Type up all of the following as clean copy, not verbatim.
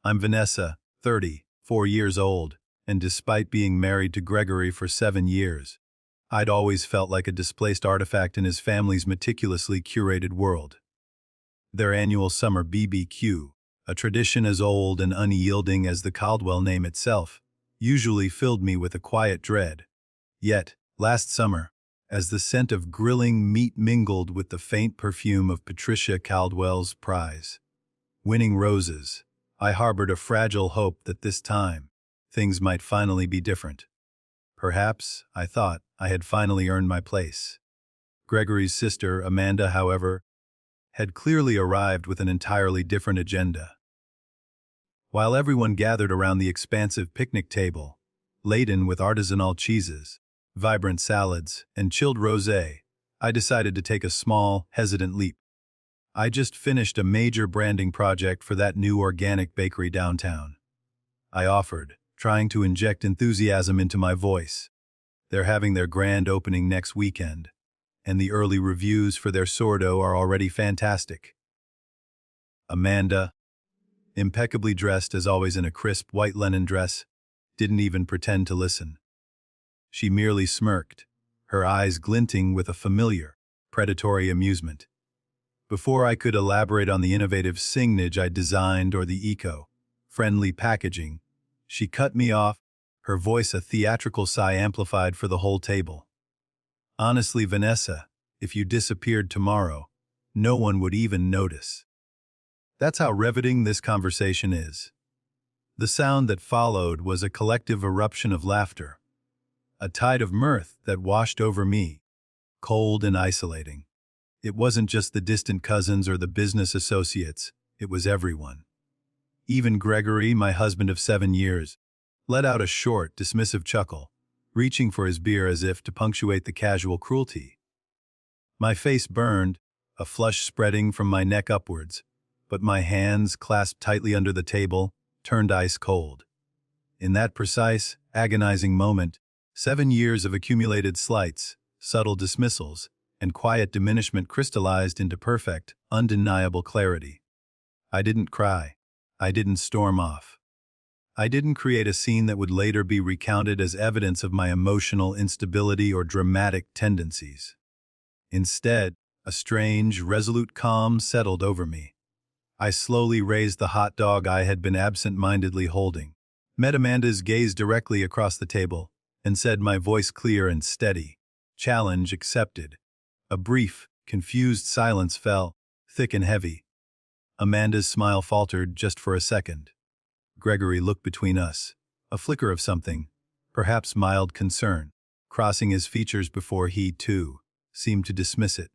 I'm Vanessa, 30, 4 years old, and despite being married to Gregory for 7 years, I'd always felt like a displaced artifact in his family's meticulously curated world. Their annual summer BBQ, a tradition as old and unyielding as the Caldwell name itself, usually filled me with a quiet dread. Yet, last summer, as the scent of grilling meat mingled with the faint perfume of Patricia Caldwell's prize winning roses, I harbored a fragile hope that this time, things might finally be different. Perhaps, I thought, I had finally earned my place. Gregory's sister, Amanda, however, had clearly arrived with an entirely different agenda. While everyone gathered around the expansive picnic table, laden with artisanal cheeses, vibrant salads, and chilled rosé, I decided to take a small, hesitant leap. I just finished a major branding project for that new organic bakery downtown. I offered, trying to inject enthusiasm into my voice. They're having their grand opening next weekend, and the early reviews for their sourdough are already fantastic. Amanda, impeccably dressed as always in a crisp white linen dress, didn't even pretend to listen. She merely smirked, her eyes glinting with a familiar, predatory amusement. Before I could elaborate on the innovative signage I designed or the eco-friendly packaging, she cut me off, her voice a theatrical sigh amplified for the whole table. Honestly, Vanessa, if you disappeared tomorrow, no one would even notice. That's how riveting this conversation is. The sound that followed was a collective eruption of laughter, a tide of mirth that washed over me, cold and isolating. It wasn't just the distant cousins or the business associates, it was everyone. Even Gregory, my husband of 7 years, let out a short, dismissive chuckle, reaching for his beer as if to punctuate the casual cruelty. My face burned, a flush spreading from my neck upwards, but my hands, clasped tightly under the table, turned ice cold. In that precise, agonizing moment, 7 years of accumulated slights, subtle dismissals, and quiet diminishment crystallized into perfect, undeniable clarity. I didn't cry. I didn't storm off. I didn't create a scene that would later be recounted as evidence of my emotional instability or dramatic tendencies. Instead, a strange, resolute calm settled over me. I slowly raised the hot dog I had been absent-mindedly holding, met Amanda's gaze directly across the table, and said, my voice clear and steady, "Challenge accepted." A brief, confused silence fell, thick and heavy. Amanda's smile faltered just for a second. Gregory looked between us, a flicker of something, perhaps mild concern, crossing his features before he, too, seemed to dismiss it.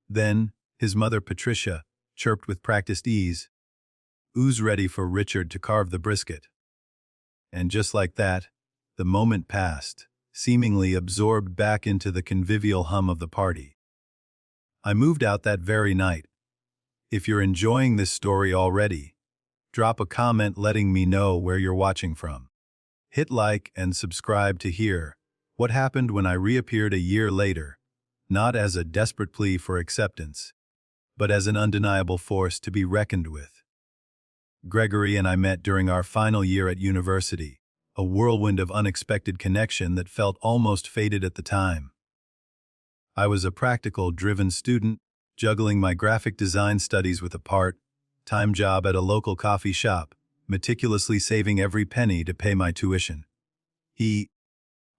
Then, his mother Patricia chirped with practiced ease, "Who's ready for Richard to carve the brisket?" And just like that, the moment passed, seemingly absorbed back into the convivial hum of the party. I moved out that very night. If you're enjoying this story already, drop a comment letting me know where you're watching from. Hit like and subscribe to hear what happened when I reappeared a year later, not as a desperate plea for acceptance, but as an undeniable force to be reckoned with. Gregory and I met during our final year at university, a whirlwind of unexpected connection that felt almost fated at the time. I was a practical, driven student, juggling my graphic design studies with a part-time job at a local coffee shop, meticulously saving every penny to pay my tuition. He,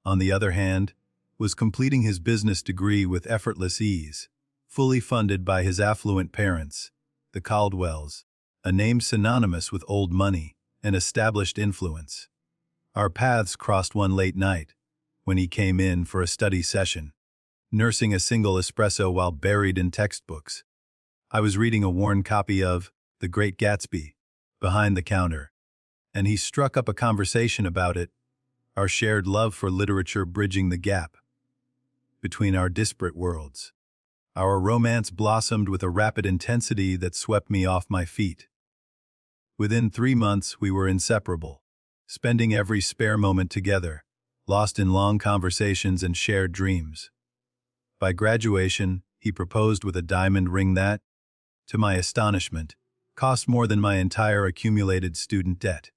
on the other hand, was completing his business degree with effortless ease, fully funded by his affluent parents, the Caldwells, a name synonymous with old money and established influence. Our paths crossed one late night, when he came in for a study session, nursing a single espresso while buried in textbooks. I was reading a worn copy of The Great Gatsby behind the counter, and he struck up a conversation about it, our shared love for literature bridging the gap between our disparate worlds. Our romance blossomed with a rapid intensity that swept me off my feet. Within 3 months, we were inseparable, spending every spare moment together, lost in long conversations and shared dreams. By graduation, he proposed with a diamond ring that, to my astonishment, cost more than my entire accumulated student debt.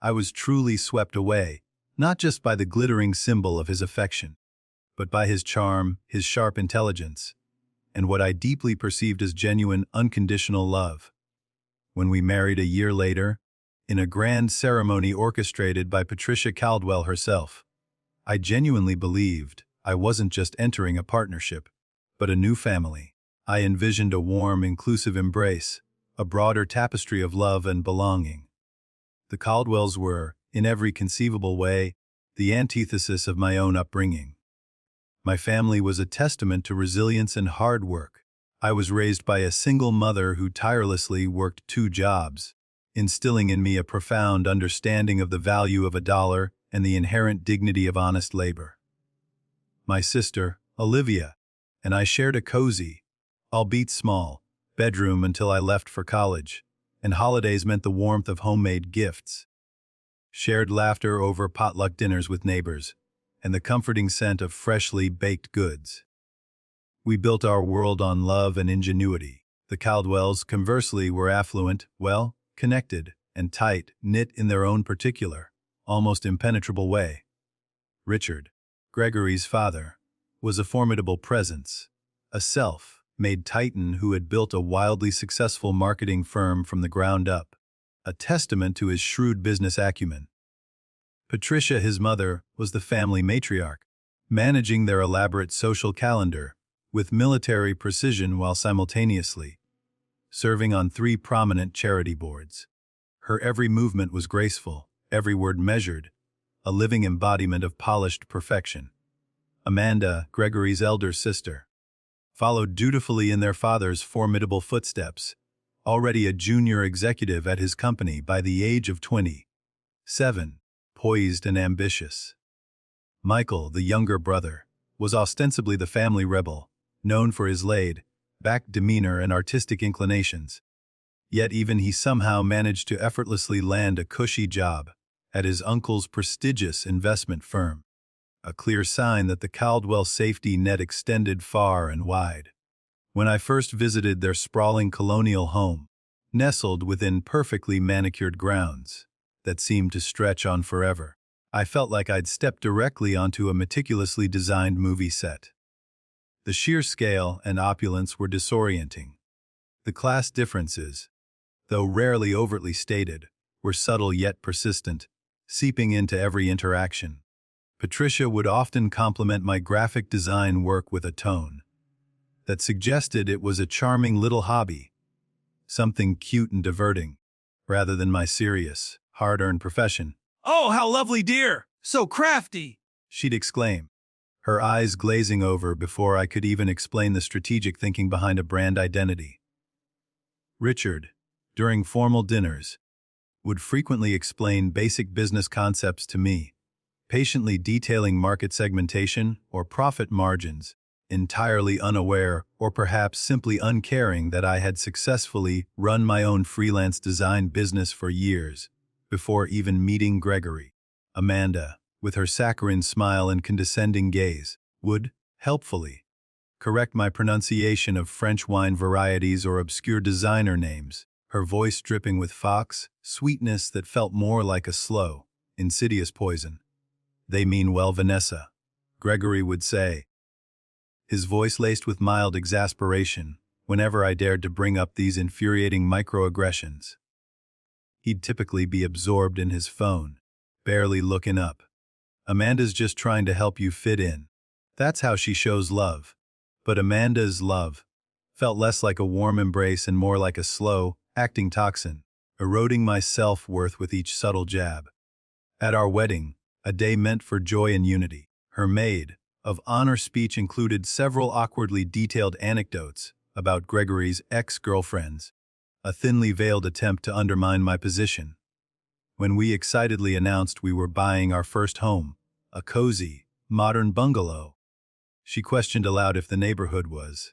I was truly swept away, not just by the glittering symbol of his affection, but by his charm, his sharp intelligence, and what I deeply perceived as genuine, unconditional love. When we married a year later, in a grand ceremony orchestrated by Patricia Caldwell herself, I genuinely believed I wasn't just entering a partnership, but a new family. I envisioned a warm, inclusive embrace, a broader tapestry of love and belonging. The Caldwells were, in every conceivable way, the antithesis of my own upbringing. My family was a testament to resilience and hard work. I was raised by a single mother who tirelessly worked 2 jobs, instilling in me a profound understanding of the value of a dollar and the inherent dignity of honest labor. My sister, Olivia, and I shared a cozy, albeit small, bedroom until I left for college, and holidays meant the warmth of homemade gifts, shared laughter over potluck dinners with neighbors, and the comforting scent of freshly baked goods. We built our world on love and ingenuity. The Caldwells, conversely, were affluent, well, connected, and tight-knit in their own particular, almost impenetrable way. Richard, Gregory's father, was a formidable presence, a self-made titan who had built a wildly successful marketing firm from the ground up, a testament to his shrewd business acumen. Patricia, his mother, was the family matriarch, managing their elaborate social calendar with military precision while simultaneously serving on 3 prominent charity boards. Her every movement was graceful, every word measured, a living embodiment of polished perfection. Amanda, Gregory's elder sister, followed dutifully in their father's formidable footsteps, already a junior executive at his company by the age of 27, poised and ambitious. Michael, the younger brother, was ostensibly the family rebel, known for his laid-back demeanor and artistic inclinations. Yet even he somehow managed to effortlessly land a cushy job at his uncle's prestigious investment firm, a clear sign that the Caldwell safety net extended far and wide. When I first visited their sprawling colonial home, nestled within perfectly manicured grounds that seemed to stretch on forever, I felt like I'd stepped directly onto a meticulously designed movie set. The sheer scale and opulence were disorienting. The class differences, though rarely overtly stated, were subtle yet persistent, seeping into every interaction. Patricia would often compliment my graphic design work with a tone that suggested it was a charming little hobby, something cute and diverting, rather than my serious, hard-earned profession. "Oh, how lovely, dear! So crafty!" she'd exclaim, her eyes glazing over before I could even explain the strategic thinking behind a brand identity. Richard, during formal dinners, would frequently explain basic business concepts to me, patiently detailing market segmentation or profit margins, entirely unaware or perhaps simply uncaring that I had successfully run my own freelance design business for years before even meeting Gregory. Amanda, with her saccharine smile and condescending gaze, would, helpfully, correct my pronunciation of French wine varieties or obscure designer names, her voice dripping with fox sweetness that felt more like a slow, insidious poison. "They mean well, Vanessa," Gregory would say, his voice laced with mild exasperation whenever I dared to bring up these infuriating microaggressions. He'd typically be absorbed in his phone, barely looking up. "Amanda's just trying to help you fit in. That's how she shows love." But Amanda's love felt less like a warm embrace and more like a slow, acting toxin, eroding my self-worth with each subtle jab. At our wedding, a day meant for joy and unity, her maid of honor speech included several awkwardly detailed anecdotes about Gregory's ex-girlfriends, a thinly veiled attempt to undermine my position. When we excitedly announced we were buying our first home, a cozy, modern bungalow, she questioned aloud if the neighborhood was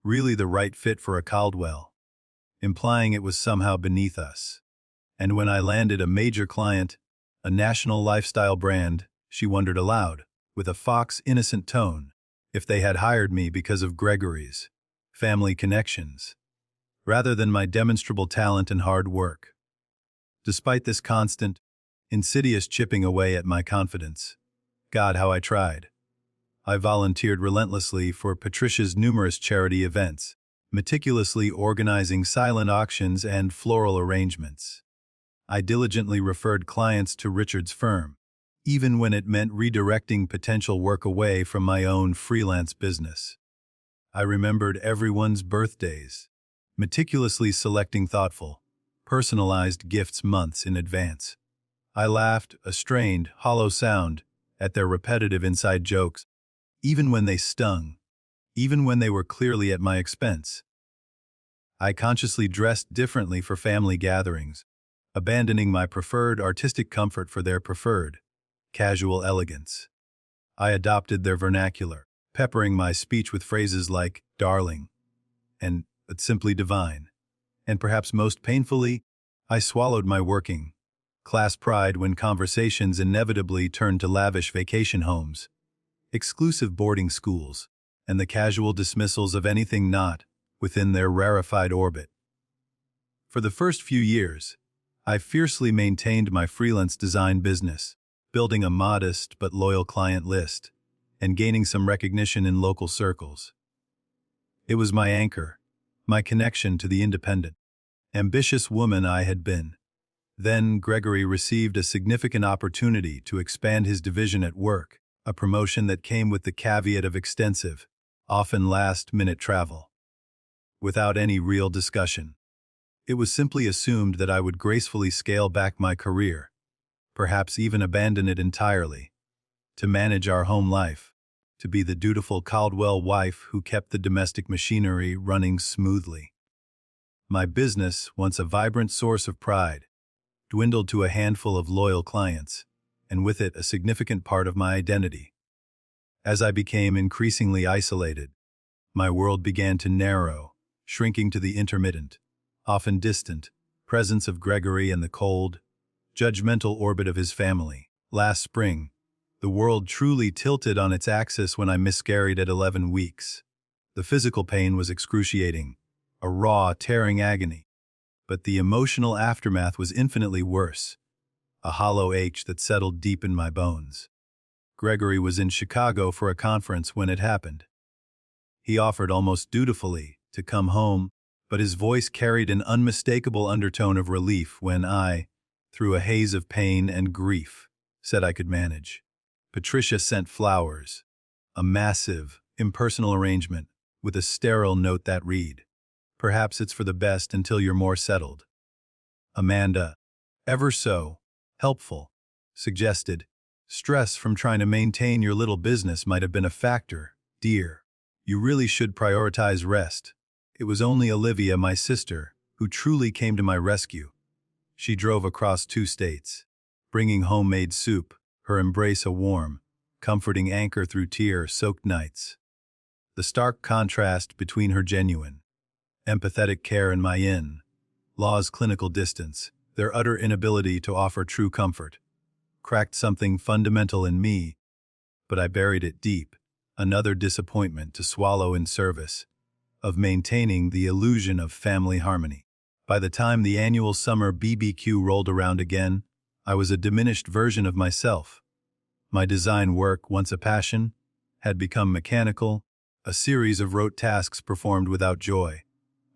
really the right fit for a Caldwell, implying it was somehow beneath us. And when I landed a major client, a national lifestyle brand, she wondered aloud, with a fox innocent tone, if they had hired me because of Gregory's family connections, rather than my demonstrable talent and hard work. Despite this constant, insidious chipping away at my confidence, God, how I tried. I volunteered relentlessly for Patricia's numerous charity events, meticulously organizing silent auctions and floral arrangements. I diligently referred clients to Richard's firm, even when it meant redirecting potential work away from my own freelance business. I remembered everyone's birthdays, meticulously selecting thoughtful, personalized gifts months in advance. I laughed, a strained, hollow sound, at their repetitive inside jokes, even when they stung, even when they were clearly at my expense. I consciously dressed differently for family gatherings, abandoning my preferred artistic comfort for their preferred casual elegance. I adopted their vernacular, peppering my speech with phrases like darling and simply divine. And perhaps most painfully, I swallowed my working class pride when conversations inevitably turned to lavish vacation homes, exclusive boarding schools, and the casual dismissals of anything not within their rarefied orbit. For the first few years, I fiercely maintained my freelance design business, building a modest but loyal client list, and gaining some recognition in local circles. It was my anchor, my connection to the independent, ambitious woman I had been. Then Gregory received a significant opportunity to expand his division at work, a promotion that came with the caveat of extensive, often last-minute travel. Without any real discussion, it was simply assumed that I would gracefully scale back my career, perhaps even abandon it entirely, to manage our home life, to be the dutiful Caldwell wife who kept the domestic machinery running smoothly. My business, once a vibrant source of pride, dwindled to a handful of loyal clients, and with it a significant part of my identity. As I became increasingly isolated, my world began to narrow, shrinking to the intermittent, often distant, presence of Gregory and the cold, judgmental orbit of his family. Last spring, the world truly tilted on its axis when I miscarried at 11 weeks. The physical pain was excruciating, a raw, tearing agony. But the emotional aftermath was infinitely worse, a hollow ache that settled deep in my bones. Gregory was in Chicago for a conference when it happened. He offered almost dutifully to come home, but his voice carried an unmistakable undertone of relief when I, through a haze of pain and grief, said I could manage. Patricia sent flowers, a massive, impersonal arrangement with a sterile note that read, "Perhaps it's for the best until you're more settled." Amanda, ever so helpful, suggested, "Stress from trying to maintain your little business might have been a factor, dear. You really should prioritize rest." It was only Olivia, my sister, who truly came to my rescue. She drove across 2 states, bringing homemade soup, her embrace a warm, comforting anchor through tear-soaked nights. The stark contrast between her genuine, empathetic care and my in-laws' clinical distance, their utter inability to offer true comfort, cracked something fundamental in me, but I buried it deep, another disappointment to swallow in service of maintaining the illusion of family harmony. By the time the annual summer BBQ rolled around again, I was a diminished version of myself. My design work, once a passion, had become mechanical, a series of rote tasks performed without joy.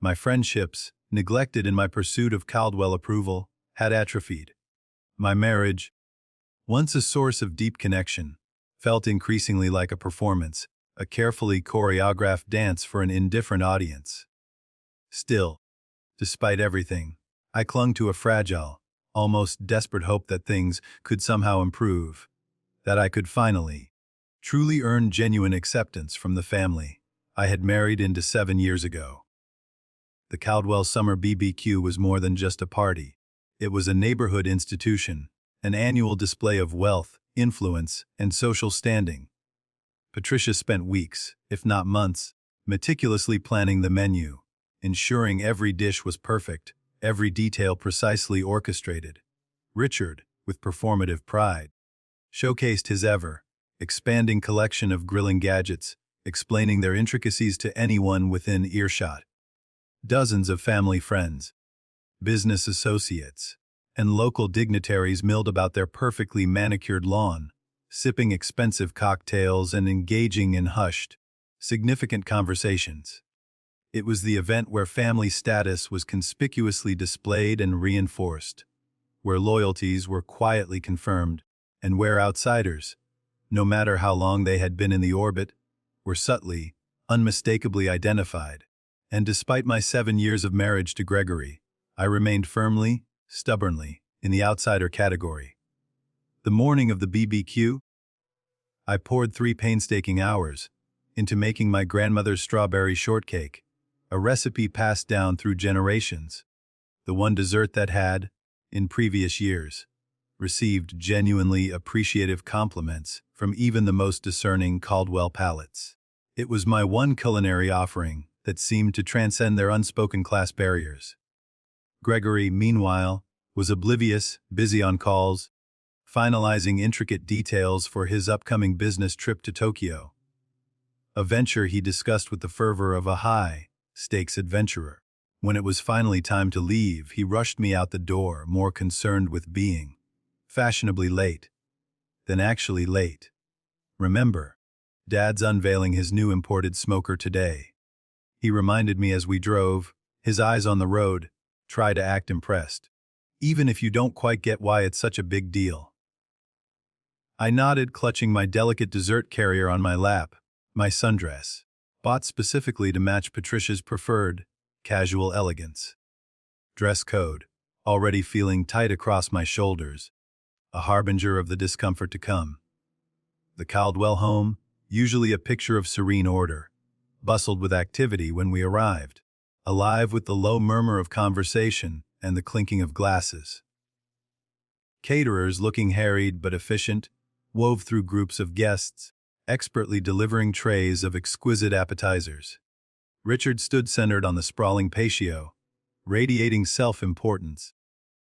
My friendships, neglected in my pursuit of Caldwell approval, had atrophied. My marriage, once a source of deep connection, felt increasingly like a performance, a carefully choreographed dance for an indifferent audience. Still, despite everything, I clung to a fragile, almost desperate hope that things could somehow improve, that I could finally, truly earn genuine acceptance from the family I had married into 7 years ago. The Caldwell Summer BBQ was more than just a party. It was a neighborhood institution, an annual display of wealth, influence, and social standing. Patricia spent weeks, if not months, meticulously planning the menu, ensuring every dish was perfect, every detail precisely orchestrated. Richard, with performative pride, showcased his ever-expanding collection of grilling gadgets, explaining their intricacies to anyone within earshot. Dozens of family friends, business associates, and local dignitaries milled about their perfectly manicured lawn, sipping expensive cocktails and engaging in hushed, significant conversations. It was the event where family status was conspicuously displayed and reinforced, where loyalties were quietly confirmed, and where outsiders, no matter how long they had been in the orbit, were subtly, unmistakably identified. And despite my 7 years of marriage to Gregory, I remained firmly, stubbornly, in the outsider category. The morning of the BBQ, I poured 3 painstaking hours into making my grandmother's strawberry shortcake, a recipe passed down through generations, the one dessert that had, in previous years, received genuinely appreciative compliments from even the most discerning Caldwell palates. It was my one culinary offering that seemed to transcend their unspoken class barriers. Gregory, meanwhile, was oblivious, busy on calls, finalizing intricate details for his upcoming business trip to Tokyo, a venture he discussed with the fervor of a high-stakes adventurer. When it was finally time to leave, he rushed me out the door, more concerned with being fashionably late than actually late. Remember, Dad's unveiling his new imported smoker today. He reminded me as we drove, his eyes on the road. Try to act impressed, even if you don't quite get why it's such a big deal. I nodded, clutching my delicate dessert carrier on my lap, my sundress, bought specifically to match Patricia's preferred casual elegance. Dress code, already feeling tight across my shoulders, a harbinger of the discomfort to come. The Caldwell home, usually a picture of serene order, bustled with activity when we arrived, alive with the low murmur of conversation and the clinking of glasses. Caterers, looking harried but efficient, wove through groups of guests, expertly delivering trays of exquisite appetizers. Richard stood centered on the sprawling patio, radiating self-importance,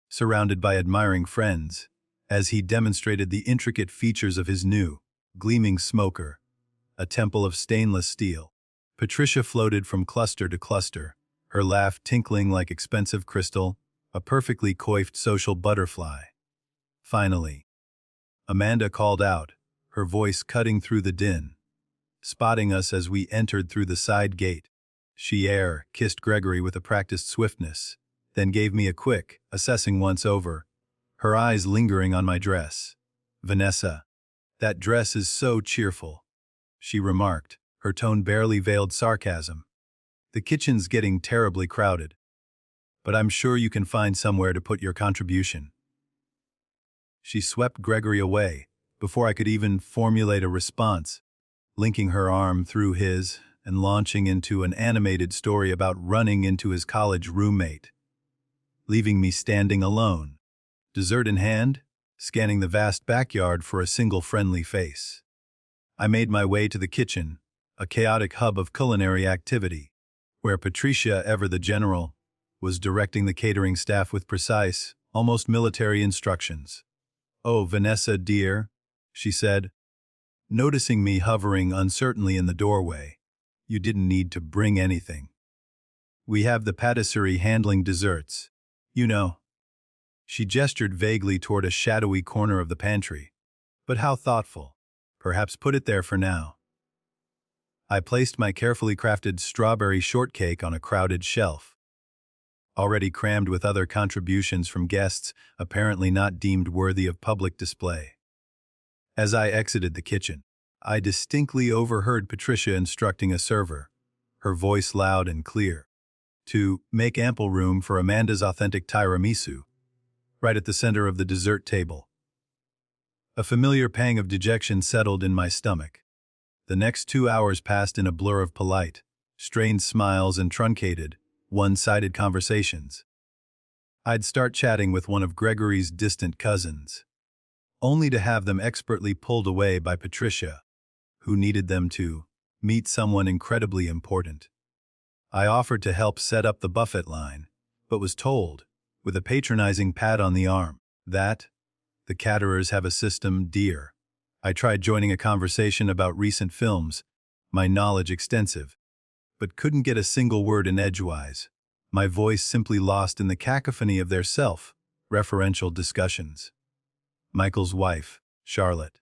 surrounded by admiring friends, as he demonstrated the intricate features of his new, gleaming smoker, a temple of stainless steel. Patricia floated from cluster to cluster, her laugh tinkling like expensive crystal, a perfectly coiffed social butterfly. Finally, Amanda called out, her voice cutting through the din. Spotting us as we entered through the side gate, she kissed Gregory with a practiced swiftness, then gave me a quick, assessing once over, her eyes lingering on my dress. "Vanessa, that dress is so cheerful," she remarked, her tone barely veiled sarcasm. "The kitchen's getting terribly crowded, but I'm sure you can find somewhere to put your contribution." She swept Gregory away before I could even formulate a response, linking her arm through his and launching into an animated story about running into his college roommate, leaving me standing alone, dessert in hand, scanning the vast backyard for a single friendly face. I made my way to the kitchen, a chaotic hub of culinary activity, where Patricia, ever the general, was directing the catering staff with precise, almost military instructions. "Oh, Vanessa, dear," she said, noticing me hovering uncertainly in the doorway, "you didn't need to bring anything. We have the patisserie handling desserts. You know." She gestured vaguely toward a shadowy corner of the pantry. "But how thoughtful. Perhaps put it there for now." I placed my carefully crafted strawberry shortcake on a crowded shelf, already crammed with other contributions from guests apparently not deemed worthy of public display. As I exited the kitchen, I distinctly overheard Patricia instructing a server, her voice loud and clear, to make ample room for Amanda's authentic tiramisu, right at the center of the dessert table. A familiar pang of dejection settled in my stomach. The next 2 hours passed in a blur of polite, strained smiles and truncated, one-sided conversations. I'd start chatting with one of Gregory's distant cousins, only to have them expertly pulled away by Patricia, who needed them to meet someone incredibly important. I offered to help set up the buffet line, but was told, with a patronizing pat on the arm, that the caterers have a system, dear. I tried joining a conversation about recent films, my knowledge extensive, but couldn't get a single word in edgewise. my voice simply lost in the cacophony of their self-referential discussions. Michael's wife, Charlotte,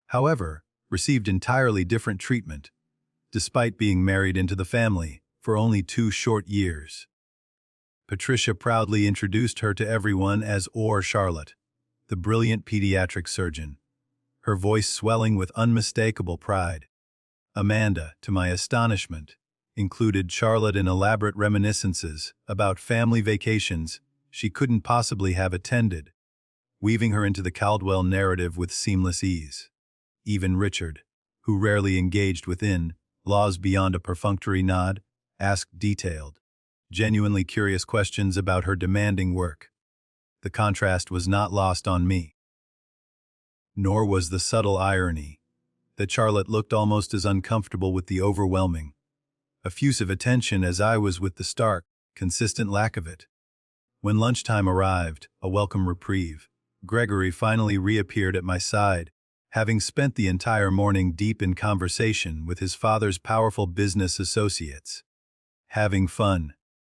however, received entirely different treatment, despite being married into the family for only 2 short years. Patricia proudly introduced her to everyone as Charlotte, the brilliant pediatric surgeon, her voice swelling with unmistakable pride. Amanda, to my astonishment, included Charlotte in elaborate reminiscences about family vacations she couldn't possibly have attended, weaving her into the Caldwell narrative with seamless ease. Even Richard, who rarely engaged within laws beyond a perfunctory nod, asked detailed, genuinely curious questions about her demanding work. The contrast was not lost on me. Nor was the subtle irony that Charlotte looked almost as uncomfortable with the overwhelming, effusive attention as I was with the stark, consistent lack of it. When lunchtime arrived, a welcome reprieve, Gregory finally reappeared at my side, having spent the entire morning deep in conversation with his father's powerful business associates. "Having fun?"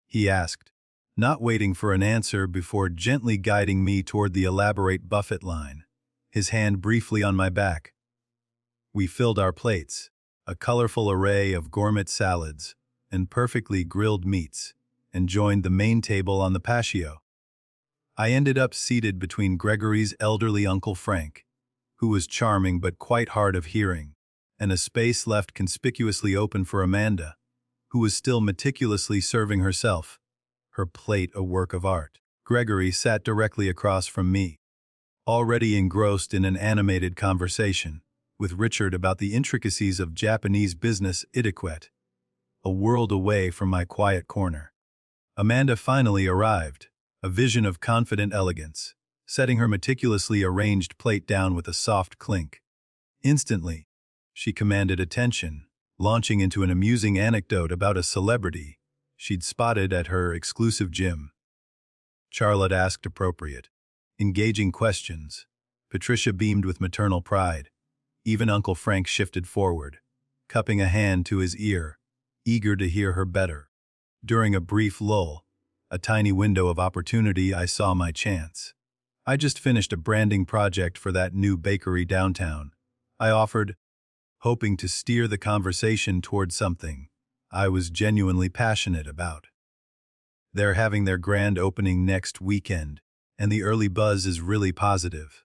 he asked, not waiting for an answer before gently guiding me toward the elaborate buffet line, his hand briefly on my back. We filled our plates, a colorful array of gourmet salads and perfectly grilled meats, and joined the main table on the patio. I ended up seated between Gregory's elderly Uncle Frank, who was charming but quite hard of hearing, and a space left conspicuously open for Amanda, who was still meticulously serving herself, her plate a work of art. Gregory sat directly across from me, already engrossed in an animated conversation with Richard about the intricacies of Japanese business etiquette, a world away from my quiet corner. Amanda finally arrived, a vision of confident elegance, setting her meticulously arranged plate down with a soft clink. Instantly, she commanded attention, launching into an amusing anecdote about a celebrity she'd spotted at her exclusive gym. Charlotte asked appropriate, engaging questions. Patricia beamed with maternal pride. Even Uncle Frank shifted forward, cupping a hand to his ear, eager to hear her better. During a brief lull, a tiny window of opportunity, I saw my chance. "I just finished a branding project for that new bakery downtown," I offered, hoping to steer the conversation toward something I was genuinely passionate about. "They're having their grand opening next weekend, and the early buzz is really positive."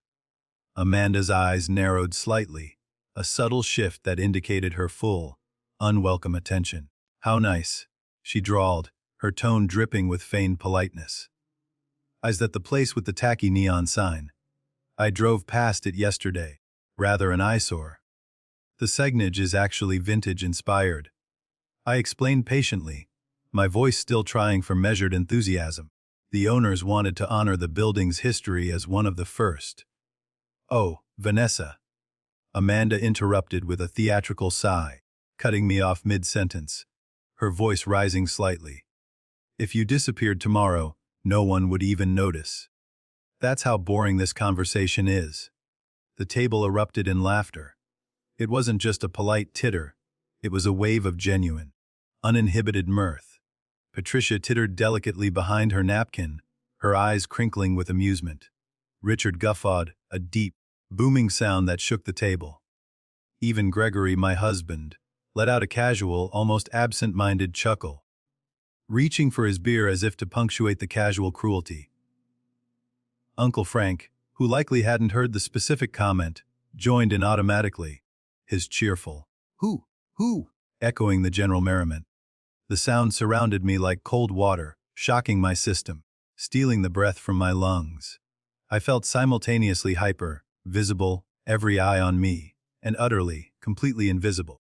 Amanda's eyes narrowed slightly, a subtle shift that indicated her full, unwelcome attention. "How nice," she drawled, her tone dripping with feigned politeness. "Is that the place with the tacky neon sign? I drove past it yesterday. Rather an eyesore." "The signage is actually vintage-inspired," I explained patiently, my voice still trying for measured enthusiasm. "The owners wanted to honor the building's history as one of the first." "Oh, Vanessa," Amanda interrupted with a theatrical sigh, cutting me off mid-sentence, her voice rising slightly. "If you disappeared tomorrow, no one would even notice." That's how boring this conversation is. The table erupted in laughter. It wasn't just a polite titter, it was a wave of genuine, uninhibited mirth. Patricia tittered delicately behind her napkin, her eyes crinkling with amusement. Richard guffawed, a deep, booming sound that shook the table. Even Gregory, my husband, let out a casual, almost absent-minded chuckle, reaching for his beer as if to punctuate the casual cruelty. Uncle Frank, who likely hadn't heard the specific comment, joined in automatically, his cheerful "Who? Echoing the general merriment. The sound surrounded me like cold water, shocking my system, stealing the breath from my lungs. I felt simultaneously hyper, visible, every eye on me, and utterly, completely invisible.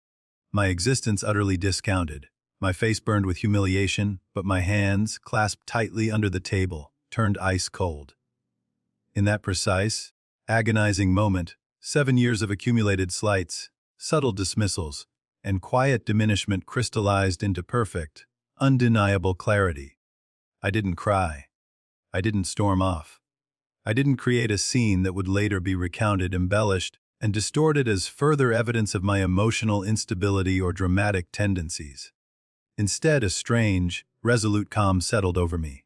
My existence utterly discounted. My face burned with humiliation, but my hands, clasped tightly under the table, turned ice cold. In that precise, agonizing moment, 7 years of accumulated slights, subtle dismissals, and quiet diminishment crystallized into perfect, undeniable clarity. I didn't cry. I didn't storm off. I didn't create a scene that would later be recounted, embellished, and distorted as further evidence of my emotional instability or dramatic tendencies. Instead, a strange, Resolute calm settled over me.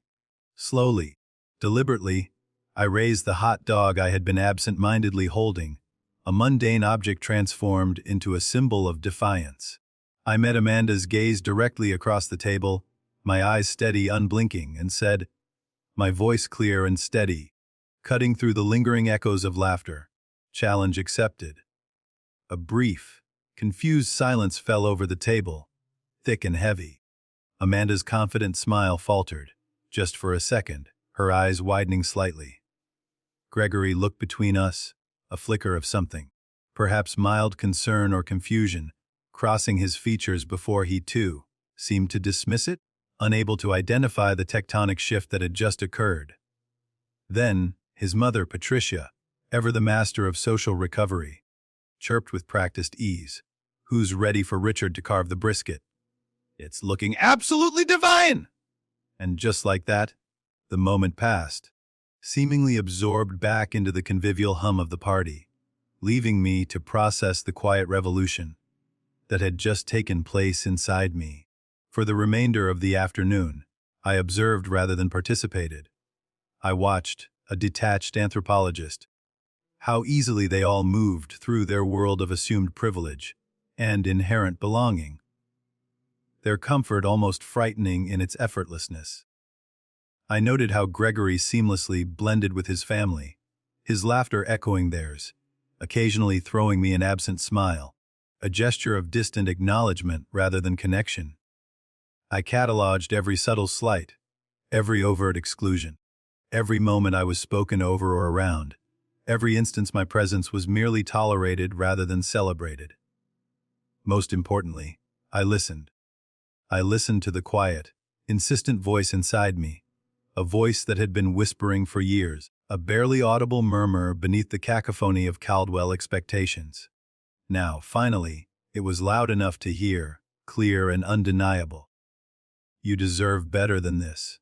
Slowly, deliberately, I raised the hot dog I had been absent-mindedly holding, a mundane object transformed into a symbol of defiance. I met Amanda's gaze directly across the table, my eyes steady, unblinking, and said, my voice clear and steady, cutting through the lingering echoes of laughter, challenge accepted. A brief, confused silence fell over the table, thick and heavy. Amanda's confident smile faltered, just for a second, her eyes widening slightly. Gregory looked between us, a flicker of something, perhaps mild concern or confusion, crossing his features before he, too, seemed to dismiss it, unable to identify the tectonic shift that had just occurred. Then, his mother, Patricia, ever the master of social recovery, chirped with practiced ease, "Who's ready for Richard to carve the brisket? It's looking absolutely divine!" And just like that, the moment passed, seemingly absorbed back into the convivial hum of the party, leaving me to process the quiet revolution that had just taken place inside me. For the remainder of the afternoon, I observed rather than participated. I watched, a detached anthropologist, how easily they all moved through their world of assumed privilege and inherent belonging, their comfort almost frightening in its effortlessness. I noted how Gregory seamlessly blended with his family, his laughter echoing theirs, occasionally throwing me an absent smile, a gesture of distant acknowledgement rather than connection. I cataloged every subtle slight, every overt exclusion, every moment I was spoken over or around, every instance my presence was merely tolerated rather than celebrated. Most importantly, I listened. I listened to the quiet, insistent voice inside me, a voice that had been whispering for years, a barely audible murmur beneath the cacophony of Caldwell expectations. Now, finally, it was loud enough to hear, clear and undeniable. You deserve better than this.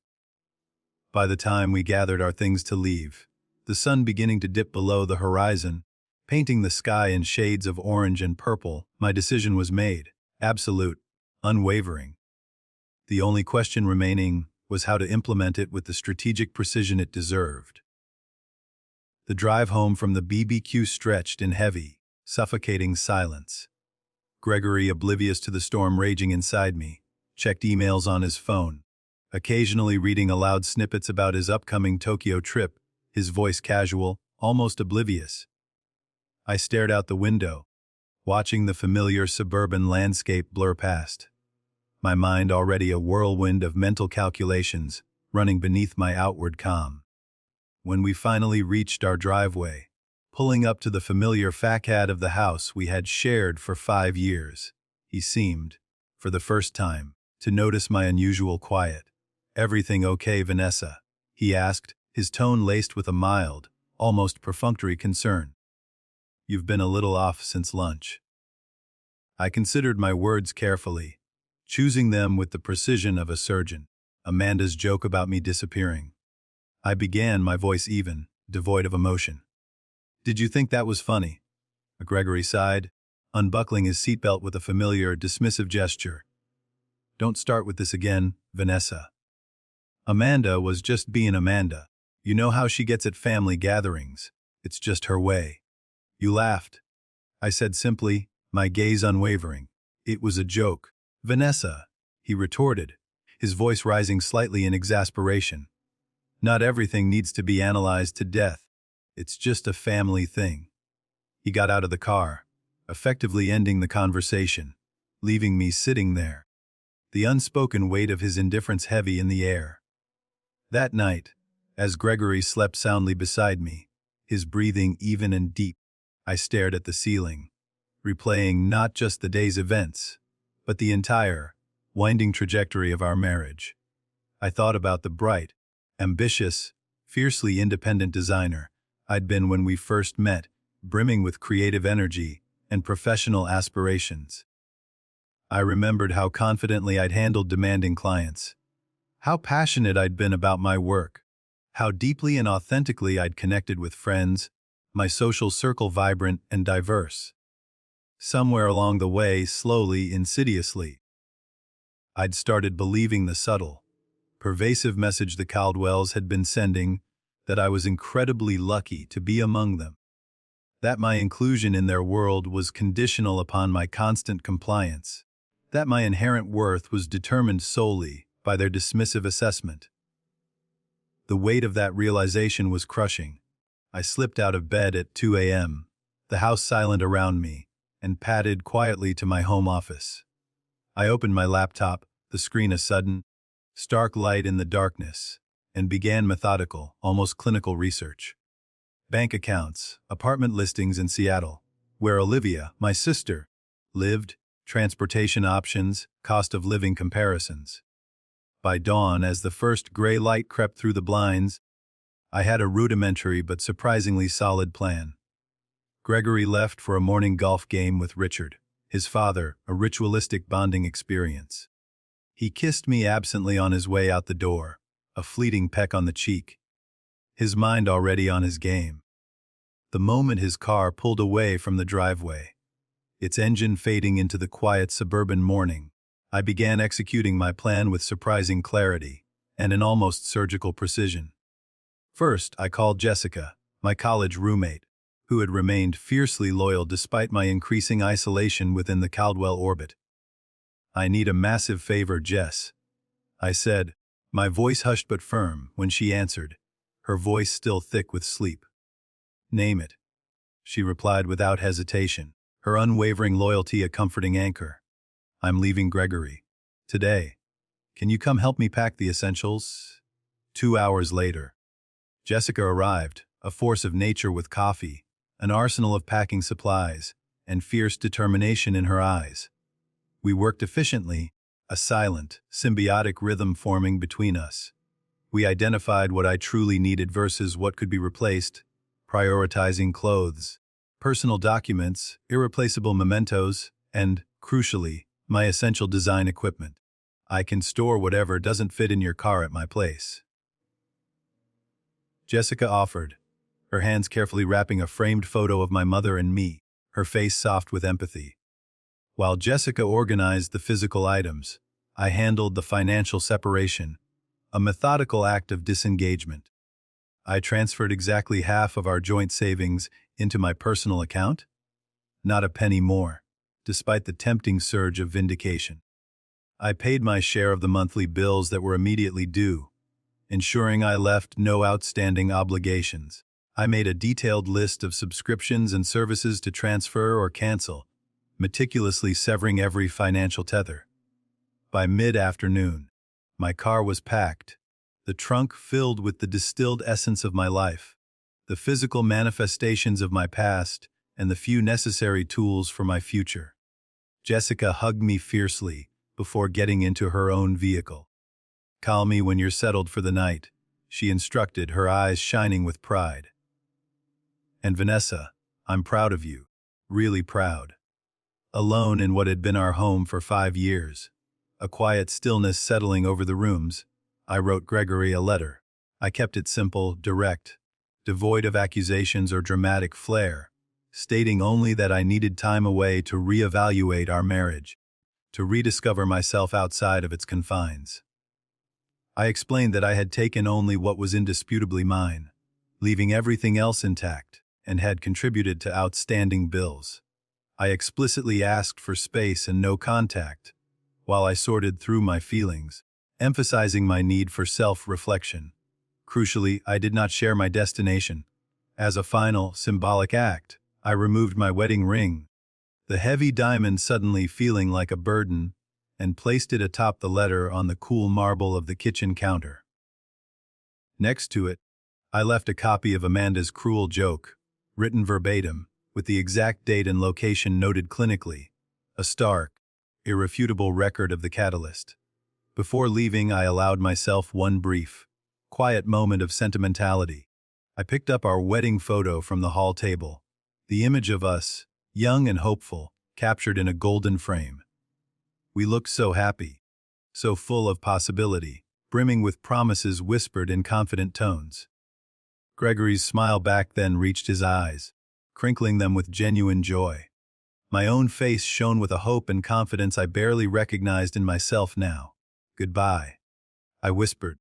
By the time we gathered our things to leave, the sun beginning to dip below the horizon, painting the sky in shades of orange and purple, my decision was made, absolute, unwavering. The only question remaining was how to implement it with the strategic precision it deserved. The drive home from the BBQ stretched in heavy, suffocating silence. Gregory, oblivious to the storm raging inside me, checked emails on his phone, occasionally reading aloud snippets about his upcoming Tokyo trip, his voice casual, almost oblivious. I stared out the window, watching the familiar suburban landscape blur past, my mind already a whirlwind of mental calculations running beneath my outward calm. When we finally reached our driveway, pulling up to the familiar facade of the house we had shared for 5 years, he seemed, for the first time, to notice my unusual quiet. "Everything okay, Vanessa?" he asked, his tone laced with a mild, almost perfunctory concern. "You've been a little off since lunch." I considered my words carefully, choosing them with the precision of a surgeon. Amanda's joke about me disappearing. I began, my voice even, devoid of emotion. "Did you think that was funny?" Gregory sighed, unbuckling his seatbelt with a familiar, dismissive gesture. "Don't start with this again, Vanessa. Amanda was just being Amanda. You know how she gets at family gatherings. It's just her way." "You laughed," I said simply, my gaze unwavering. "It was a joke." "Vanessa," he retorted, his voice rising slightly in exasperation. "Not everything needs to be analyzed to death. It's just a family thing." He got out of the car, effectively ending the conversation, leaving me sitting there, the unspoken weight of his indifference heavy in the air. That night, as Gregory slept soundly beside me, his breathing even and deep, I stared at the ceiling, replaying not just the day's events, but the entire, winding trajectory of our marriage. I thought about the bright, ambitious, fiercely independent designer I'd been when we first met, brimming with creative energy and professional aspirations. I remembered how confidently I'd handled demanding clients, how passionate I'd been about my work, how deeply and authentically I'd connected with friends, my social circle vibrant and diverse. Somewhere along the way, slowly, insidiously, I'd started believing the subtle, pervasive message the Caldwells had been sending that I was incredibly lucky to be among them, that my inclusion in their world was conditional upon my constant compliance, that my inherent worth was determined solely by their dismissive assessment. The weight of that realization was crushing. I slipped out of bed at 2 a.m., the house silent around me, and padded quietly to my home office. I opened my laptop, the screen a sudden, stark light in the darkness, and began methodical, almost clinical research. Bank accounts, apartment listings in Seattle, where Olivia, my sister, lived, transportation options, cost of living comparisons. By dawn, as the first gray light crept through the blinds, I had a rudimentary but surprisingly solid plan. Gregory left for a morning golf game with Richard, his father, a ritualistic bonding experience. He kissed me absently on his way out the door, a fleeting peck on the cheek, his mind already on his game. The moment his car pulled away from the driveway, its engine fading into the quiet suburban morning, I began executing my plan with surprising clarity and an almost surgical precision. First, I called Jessica, my college roommate, who had remained fiercely loyal despite my increasing isolation within the Caldwell orbit. "I need a massive favor, Jess," I said, my voice hushed but firm when she answered, her voice still thick with sleep. "Name it," she replied without hesitation, her unwavering loyalty a comforting anchor. "I'm leaving Gregory. Today. Can you come help me pack the essentials?" 2 hours later, Jessica arrived, a force of nature with coffee, an arsenal of packing supplies, and fierce determination in her eyes. We worked efficiently, a silent, symbiotic rhythm forming between us. We identified what I truly needed versus what could be replaced, prioritizing clothes, personal documents, irreplaceable mementos, and, crucially, my essential design equipment. "I can store whatever doesn't fit in your car at my place," Jessica offered, her hands carefully wrapping a framed photo of my mother and me, her face soft with empathy. While Jessica organized the physical items, I handled the financial separation, a methodical act of disengagement. I transferred exactly half of our joint savings into my personal account, not a penny more, despite the tempting surge of vindication. I paid my share of the monthly bills that were immediately due, ensuring I left no outstanding obligations. I made a detailed list of subscriptions and services to transfer or cancel, meticulously severing every financial tether. By mid-afternoon, my car was packed, the trunk filled with the distilled essence of my life, the physical manifestations of my past, and the few necessary tools for my future. Jessica hugged me fiercely before getting into her own vehicle. "Call me when you're settled for the night," she instructed, her eyes shining with pride. "And Vanessa, I'm proud of you, really proud." Alone in what had been our home for 5 years, a quiet stillness settling over the rooms, I wrote Gregory a letter. I kept it simple, direct, devoid of accusations or dramatic flair, stating only that I needed time away to reevaluate our marriage, to rediscover myself outside of its confines. I explained that I had taken only what was indisputably mine, leaving everything else intact, and had contributed to outstanding bills. I explicitly asked for space and no contact, while I sorted through my feelings, emphasizing my need for self-reflection. Crucially, I did not share my destination. As a final, symbolic act, I removed my wedding ring, the heavy diamond suddenly feeling like a burden, and placed it atop the letter on the cool marble of the kitchen counter. Next to it, I left a copy of Amanda's cruel joke, written verbatim, with the exact date and location noted clinically, a stark, irrefutable record of the catalyst. Before leaving, I allowed myself one brief, quiet moment of sentimentality. I picked up our wedding photo from the hall table, the image of us, young and hopeful, captured in a golden frame. We looked so happy, so full of possibility, brimming with promises whispered in confident tones. Gregory's smile back then reached his eyes, crinkling them with genuine joy. My own face shone with a hope and confidence I barely recognized in myself now. "Goodbye," I whispered,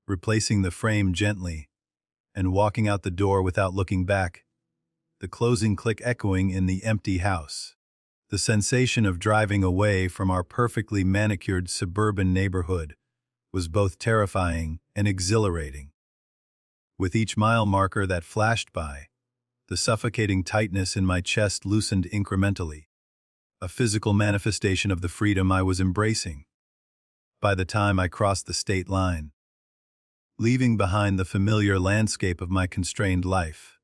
replacing the frame gently, and walking out the door without looking back, the closing click echoing in the empty house. The sensation of driving away from our perfectly manicured suburban neighborhood was both terrifying and exhilarating. With each mile marker that flashed by, the suffocating tightness in my chest loosened incrementally, a physical manifestation of the freedom I was embracing. By the time I crossed the state line, leaving behind the familiar landscape of my constrained life,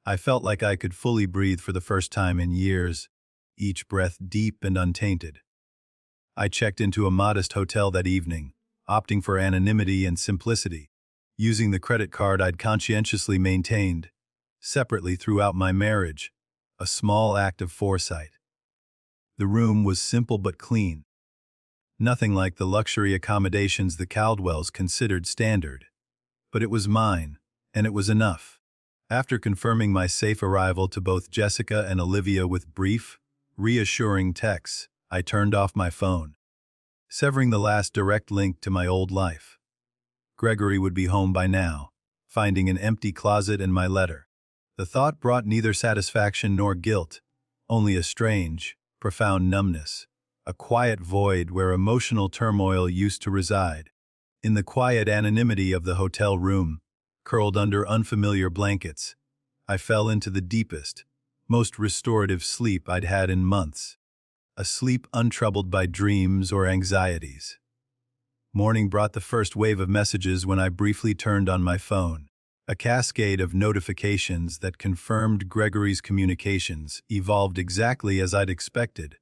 I felt like I could fully breathe for the first time in years, each breath deep and untainted. I checked into a modest hotel that evening, opting for anonymity and simplicity, using the credit card I'd conscientiously maintained, separately throughout my marriage, a small act of foresight. The room was simple but clean, nothing like the luxury accommodations the Caldwells considered standard. But it was mine, and it was enough. After confirming my safe arrival to both Jessica and Olivia with brief, reassuring texts, I turned off my phone, severing the last direct link to my old life. Gregory would be home by now, finding an empty closet and my letter. The thought brought neither satisfaction nor guilt, only a strange, profound numbness, a quiet void where emotional turmoil used to reside. In the quiet anonymity of the hotel room, curled under unfamiliar blankets, I fell into the deepest, most restorative sleep I'd had in months, a sleep untroubled by dreams or anxieties. Morning brought the first wave of messages when I briefly turned on my phone, a cascade of notifications that confirmed Gregory's communications evolved exactly as I'd expected,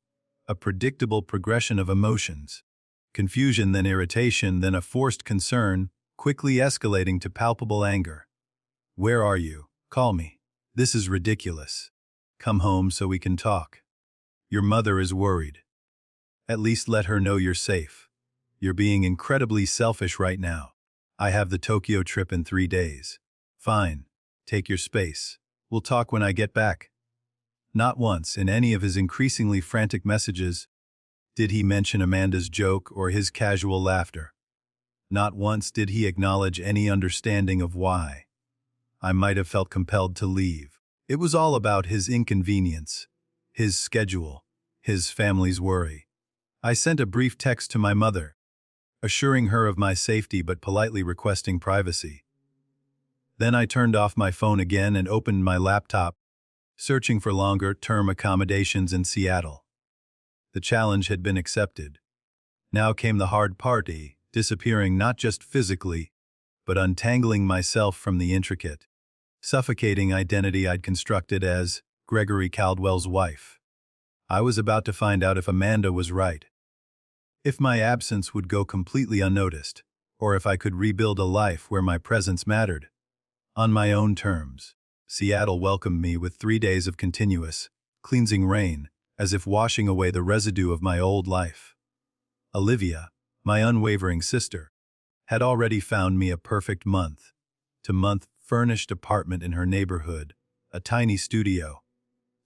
a predictable progression of emotions, confusion then irritation then a forced concern, quickly escalating to palpable anger. "Where are you? Call me. This is ridiculous. Come home so we can talk. Your mother is worried. At least let her know you're safe. You're being incredibly selfish right now. I have the Tokyo trip in 3 days. Fine. Take your space. We'll talk when I get back." Not once in any of his increasingly frantic messages did he mention Amanda's joke or his casual laughter. Not once did he acknowledge any understanding of why I might have felt compelled to leave. It was all about his inconvenience, his schedule, his family's worry. I sent a brief text to my mother, assuring her of my safety but politely requesting privacy. Then I turned off my phone again and opened my laptop, searching for longer-term accommodations in Seattle. The challenge had been accepted. Now came the hard part, disappearing not just physically, but untangling myself from the intricate, suffocating identity I'd constructed as Gregory Caldwell's wife. I was about to find out if Amanda was right, if my absence would go completely unnoticed, or if I could rebuild a life where my presence mattered. On my own terms, Seattle welcomed me with 3 days of continuous, cleansing rain, as if washing away the residue of my old life. Olivia, my unwavering sister, had already found me a perfect month-to-month furnished apartment in her neighborhood, a tiny studio,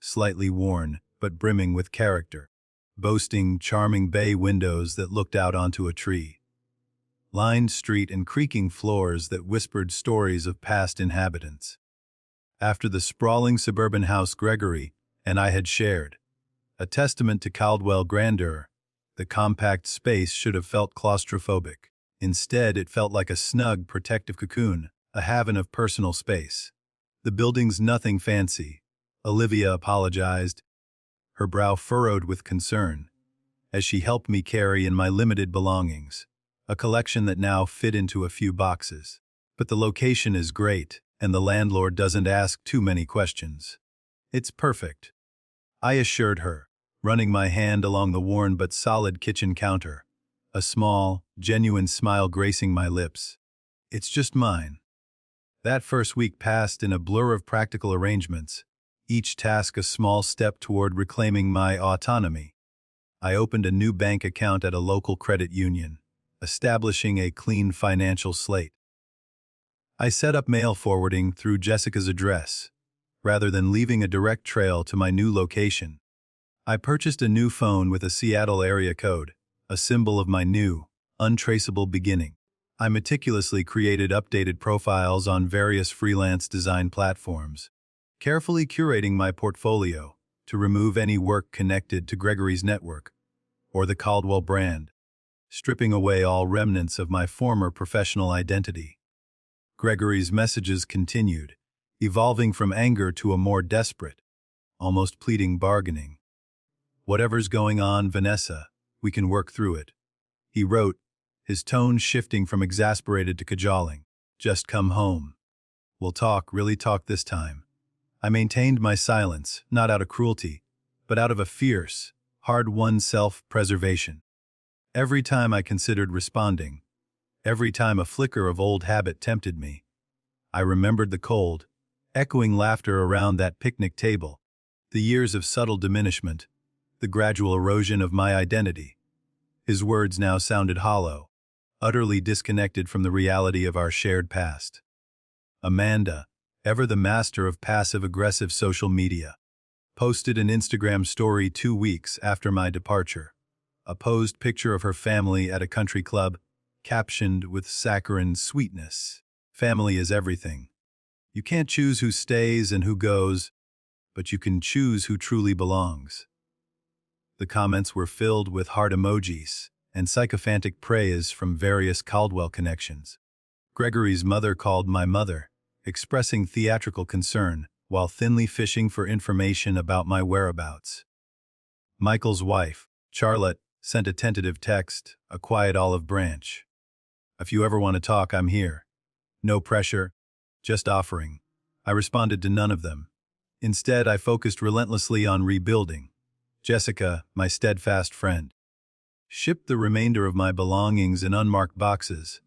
slightly worn but brimming with character, boasting charming bay windows that looked out onto a tree-lined street and creaking floors that whispered stories of past inhabitants. After the sprawling suburban house Gregory and I had shared, a testament to Caldwell grandeur, the compact space should have felt claustrophobic. Instead, it felt like a snug, protective cocoon, a haven of personal space. The building's nothing fancy, Olivia apologized, her brow furrowed with concern, as she helped me carry in my limited belongings, a collection that now fit into a few boxes. But the location is great, and the landlord doesn't ask too many questions. It's perfect, I assured her, running my hand along the worn but solid kitchen counter, a small, genuine smile gracing my lips. It's just mine. That first week passed in a blur of practical arrangements, each task a small step toward reclaiming my autonomy. I opened a new bank account at a local credit union, establishing a clean financial slate. I set up mail forwarding through Jessica's address, rather than leaving a direct trail to my new location. I purchased a new phone with a Seattle area code, a symbol of my new, untraceable beginning. I meticulously created updated profiles on various freelance design platforms, carefully curating my portfolio to remove any work connected to Gregory's network or the Caldwell brand, stripping away all remnants of my former professional identity. Gregory's messages continued, evolving from anger to a more desperate, almost pleading bargaining. "Whatever's going on, Vanessa, we can work through it," he wrote, his tone shifting from exasperated to cajoling. "Just come home. We'll talk, really talk this time." I maintained my silence, not out of cruelty, but out of a fierce, hard-won self-preservation. Every time I considered responding, every time a flicker of old habit tempted me, I remembered the cold, echoing laughter around that picnic table, the years of subtle diminishment, the gradual erosion of my identity. His words now sounded hollow, utterly disconnected from the reality of our shared past. Amanda, ever the master of passive-aggressive social media, posted an Instagram story 2 weeks after my departure, a posed picture of her family at a country club, captioned with saccharine sweetness. "Family is everything. You can't choose who stays and who goes, but you can choose who truly belongs." The comments were filled with heart emojis and sycophantic praise from various Caldwell connections. Gregory's mother called my mother, expressing theatrical concern while thinly fishing for information about my whereabouts. Michael's wife, Charlotte, sent a tentative text, a quiet olive branch. "If you ever want to talk, I'm here. No pressure, just offering." I responded to none of them. Instead, I focused relentlessly on rebuilding. Jessica, my steadfast friend, shipped the remainder of my belongings in unmarked boxes,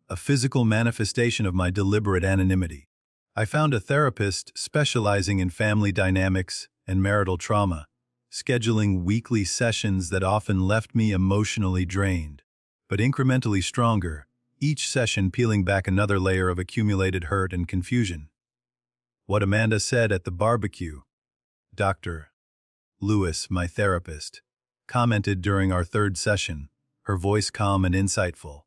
a physical manifestation of my deliberate anonymity. I found a therapist specializing in family dynamics and marital trauma, scheduling weekly sessions that often left me emotionally drained, but incrementally stronger, each session peeling back another layer of accumulated hurt and confusion. What Amanda said at the barbecue, Dr. Lewis, my therapist, commented during our third session, her voice calm and insightful.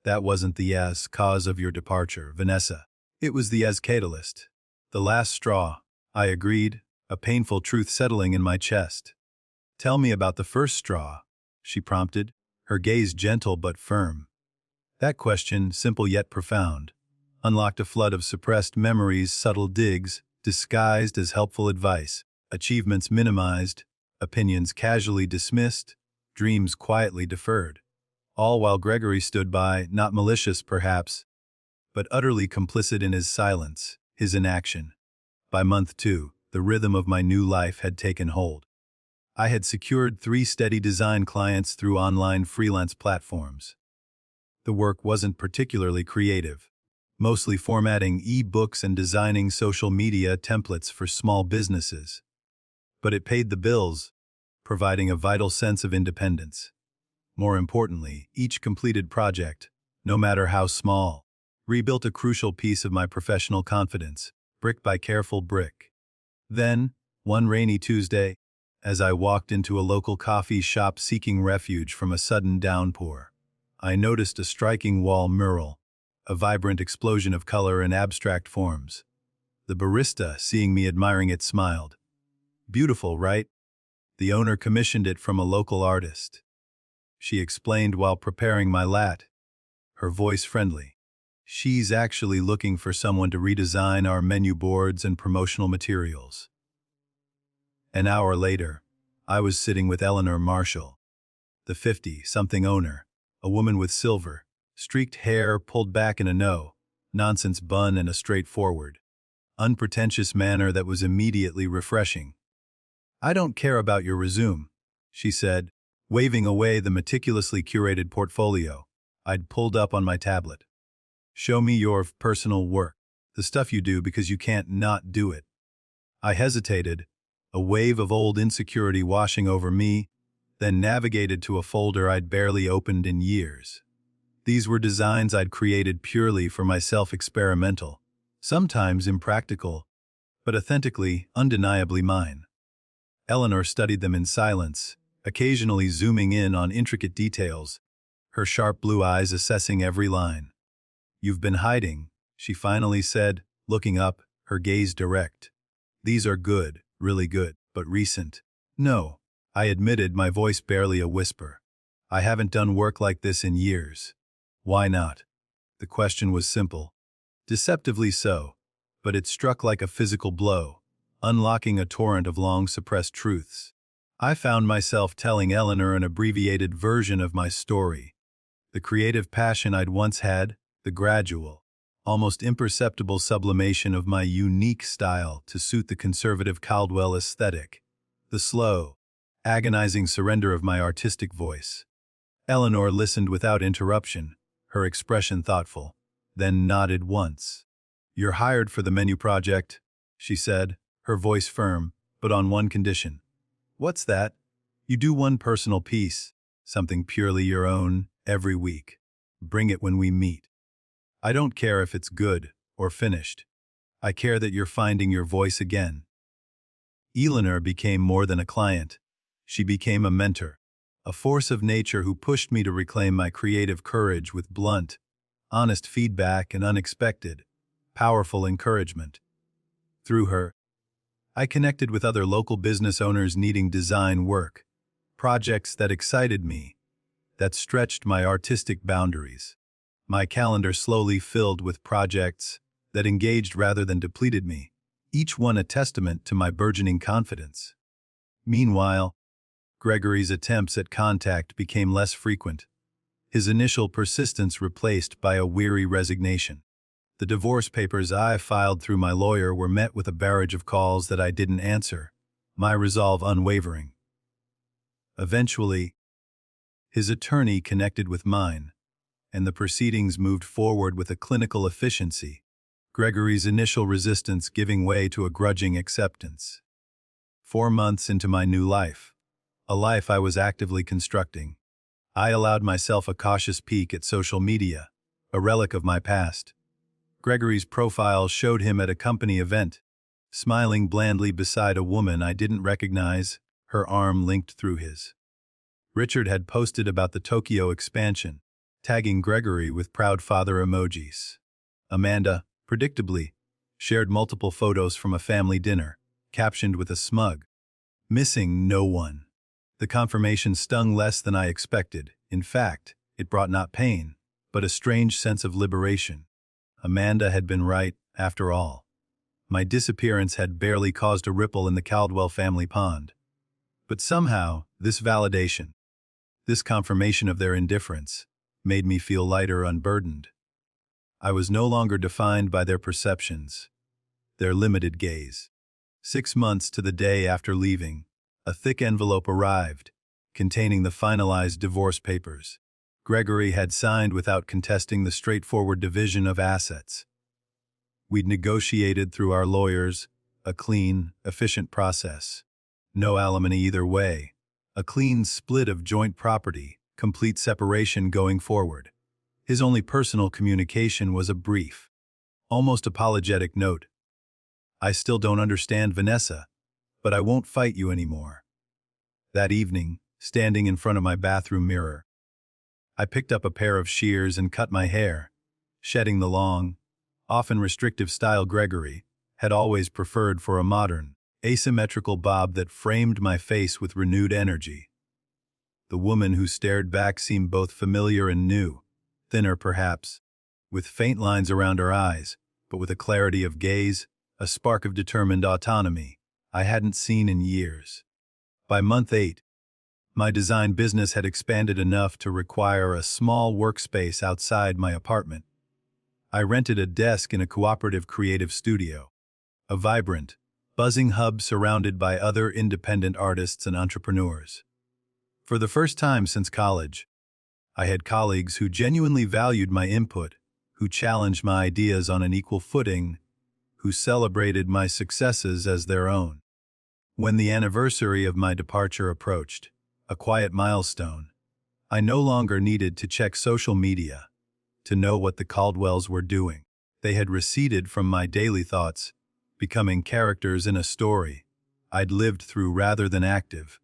"That wasn't the cause of your departure, Vanessa. It was the catalyst. The last straw," I agreed, a painful truth settling in my chest. "Tell me about the first straw," she prompted, her gaze gentle but firm. That question, simple yet profound, unlocked a flood of suppressed memories, subtle digs, disguised as helpful advice, achievements minimized, opinions casually dismissed, dreams quietly deferred. All while Gregory stood by, not malicious perhaps, but utterly complicit in his silence, his inaction. By month 2, the rhythm of my new life had taken hold. I had secured 3 steady design clients through online freelance platforms. The work wasn't particularly creative, mostly formatting e-books and designing social media templates for small businesses. But it paid the bills, providing a vital sense of independence. More importantly, each completed project, no matter how small, rebuilt a crucial piece of my professional confidence, brick by careful brick. Then, one rainy Tuesday, as I walked into a local coffee shop seeking refuge from a sudden downpour, I noticed a striking wall mural, a vibrant explosion of color and abstract forms. The barista, seeing me admiring it, smiled. "Beautiful, right? The owner commissioned it from a local artist," she explained while preparing my latte, her voice friendly. "She's actually looking for someone to redesign our menu boards and promotional materials." An hour later, I was sitting with Eleanor Marshall, the 50-something owner, a woman with silver, streaked hair pulled back in a no-nonsense bun and a straightforward, unpretentious manner that was immediately refreshing. "I don't care about your resume," she said, waving away the meticulously curated portfolio I'd pulled up on my tablet. "Show me your personal work, the stuff you do because you can't not do it." I hesitated, a wave of old insecurity washing over me, then navigated to a folder I'd barely opened in years. These were designs I'd created purely for myself, experimental, sometimes impractical, but authentically, undeniably mine. Eleanor studied them in silence, occasionally zooming in on intricate details, her sharp blue eyes assessing every line. "You've been hiding," she finally said, looking up, her gaze direct. "These are good, really good, but recent." "No," I admitted, my voice barely a whisper. "I haven't done work like this in years." "Why not?" The question was simple. Deceptively so, but it struck like a physical blow, unlocking a torrent of long-suppressed truths. I found myself telling Eleanor an abbreviated version of my story. The creative passion I'd once had, the gradual, almost imperceptible sublimation of my unique style to suit the conservative Caldwell aesthetic, the slow, agonizing surrender of my artistic voice. Eleanor listened without interruption, her expression thoughtful, then nodded once. "You're hired for the menu project," she said, her voice firm, but on one condition. "What's that?" "You do one personal piece, something purely your own, every week. Bring it when we meet. I don't care if it's good or finished. I care that you're finding your voice again." Eleanor became more than a client. She became a mentor, a force of nature who pushed me to reclaim my creative courage with blunt, honest feedback and unexpected, powerful encouragement. Through her, I connected with other local business owners needing design work, projects that excited me, that stretched my artistic boundaries. My calendar slowly filled with projects that engaged rather than depleted me, each one a testament to my burgeoning confidence. Meanwhile, Gregory's attempts at contact became less frequent, his initial persistence replaced by a weary resignation. The divorce papers I filed through my lawyer were met with a barrage of calls that I didn't answer, my resolve unwavering. Eventually, his attorney connected with mine, and the proceedings moved forward with a clinical efficiency, Gregory's initial resistance giving way to a grudging acceptance. 4 months into my new life, a life I was actively constructing, I allowed myself a cautious peek at social media, a relic of my past. Gregory's profile showed him at a company event, smiling blandly beside a woman I didn't recognize, her arm linked through his. Richard had posted about the Tokyo expansion, tagging Gregory with proud father emojis. Amanda, predictably, shared multiple photos from a family dinner, captioned with a smug, "Missing no one." The confirmation stung less than I expected. In fact, it brought not pain, but a strange sense of liberation. Amanda had been right, after all. My disappearance had barely caused a ripple in the Caldwell family pond. But somehow, this validation, this confirmation of their indifference, made me feel lighter, unburdened. I was no longer defined by their perceptions, their limited gaze. 6 months to the day after leaving, a thick envelope arrived, containing the finalized divorce papers. Gregory had signed without contesting the straightforward division of assets. We'd negotiated through our lawyers, a clean, efficient process. No alimony either way. A clean split of joint property, complete separation going forward. His only personal communication was a brief, almost apologetic note. "I still don't understand Vanessa, but I won't fight you anymore." That evening, standing in front of my bathroom mirror, I picked up a pair of shears and cut my hair, shedding the long, often restrictive style Gregory had always preferred for a modern, asymmetrical bob that framed my face with renewed energy. The woman who stared back seemed both familiar and new, thinner perhaps, with faint lines around her eyes, but with a clarity of gaze, a spark of determined autonomy I hadn't seen in years. By month 8, my design business had expanded enough to require a small workspace outside my apartment. I rented a desk in a cooperative creative studio, a vibrant, buzzing hub surrounded by other independent artists and entrepreneurs. For the first time since college, I had colleagues who genuinely valued my input, who challenged my ideas on an equal footing, who celebrated my successes as their own. When the anniversary of my departure approached, a quiet milestone, I no longer needed to check social media to know what the Caldwells were doing. They had receded from my daily thoughts, becoming characters in a story I'd lived through rather than active,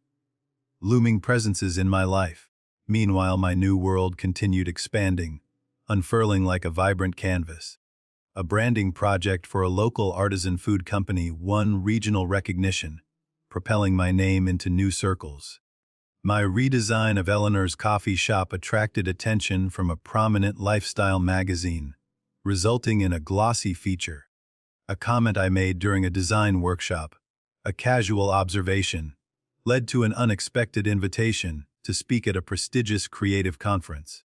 looming presences in my life. Meanwhile, my new world continued expanding, unfurling like a vibrant canvas. A branding project for a local artisan food company won regional recognition, propelling my name into new circles. My redesign of Eleanor's coffee shop attracted attention from a prominent lifestyle magazine, resulting in a glossy feature. A comment I made during a design workshop, a casual observation, led to an unexpected invitation to speak at a prestigious creative conference.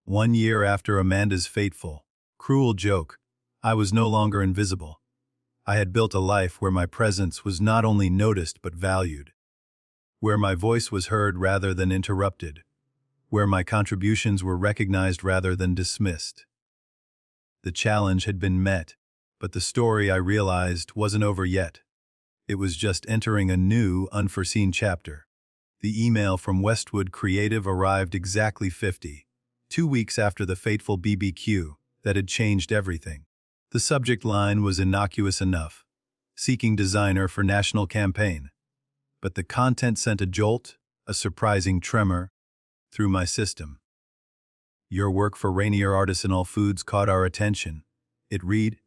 1 year after Amanda's fateful, cruel joke, I was no longer invisible. I had built a life where my presence was not only noticed but valued, where my voice was heard rather than interrupted, where my contributions were recognized rather than dismissed. The challenge had been met, but the story, I realized, wasn't over yet. It was just entering a new, unforeseen chapter. The email from Westwood Creative arrived exactly 2 weeks after the fateful BBQ that had changed everything. The subject line was innocuous enough, seeking designer for national campaign. But the content sent a jolt, a surprising tremor, through my system. Your work for Rainier Artisanal Foods caught our attention. It read,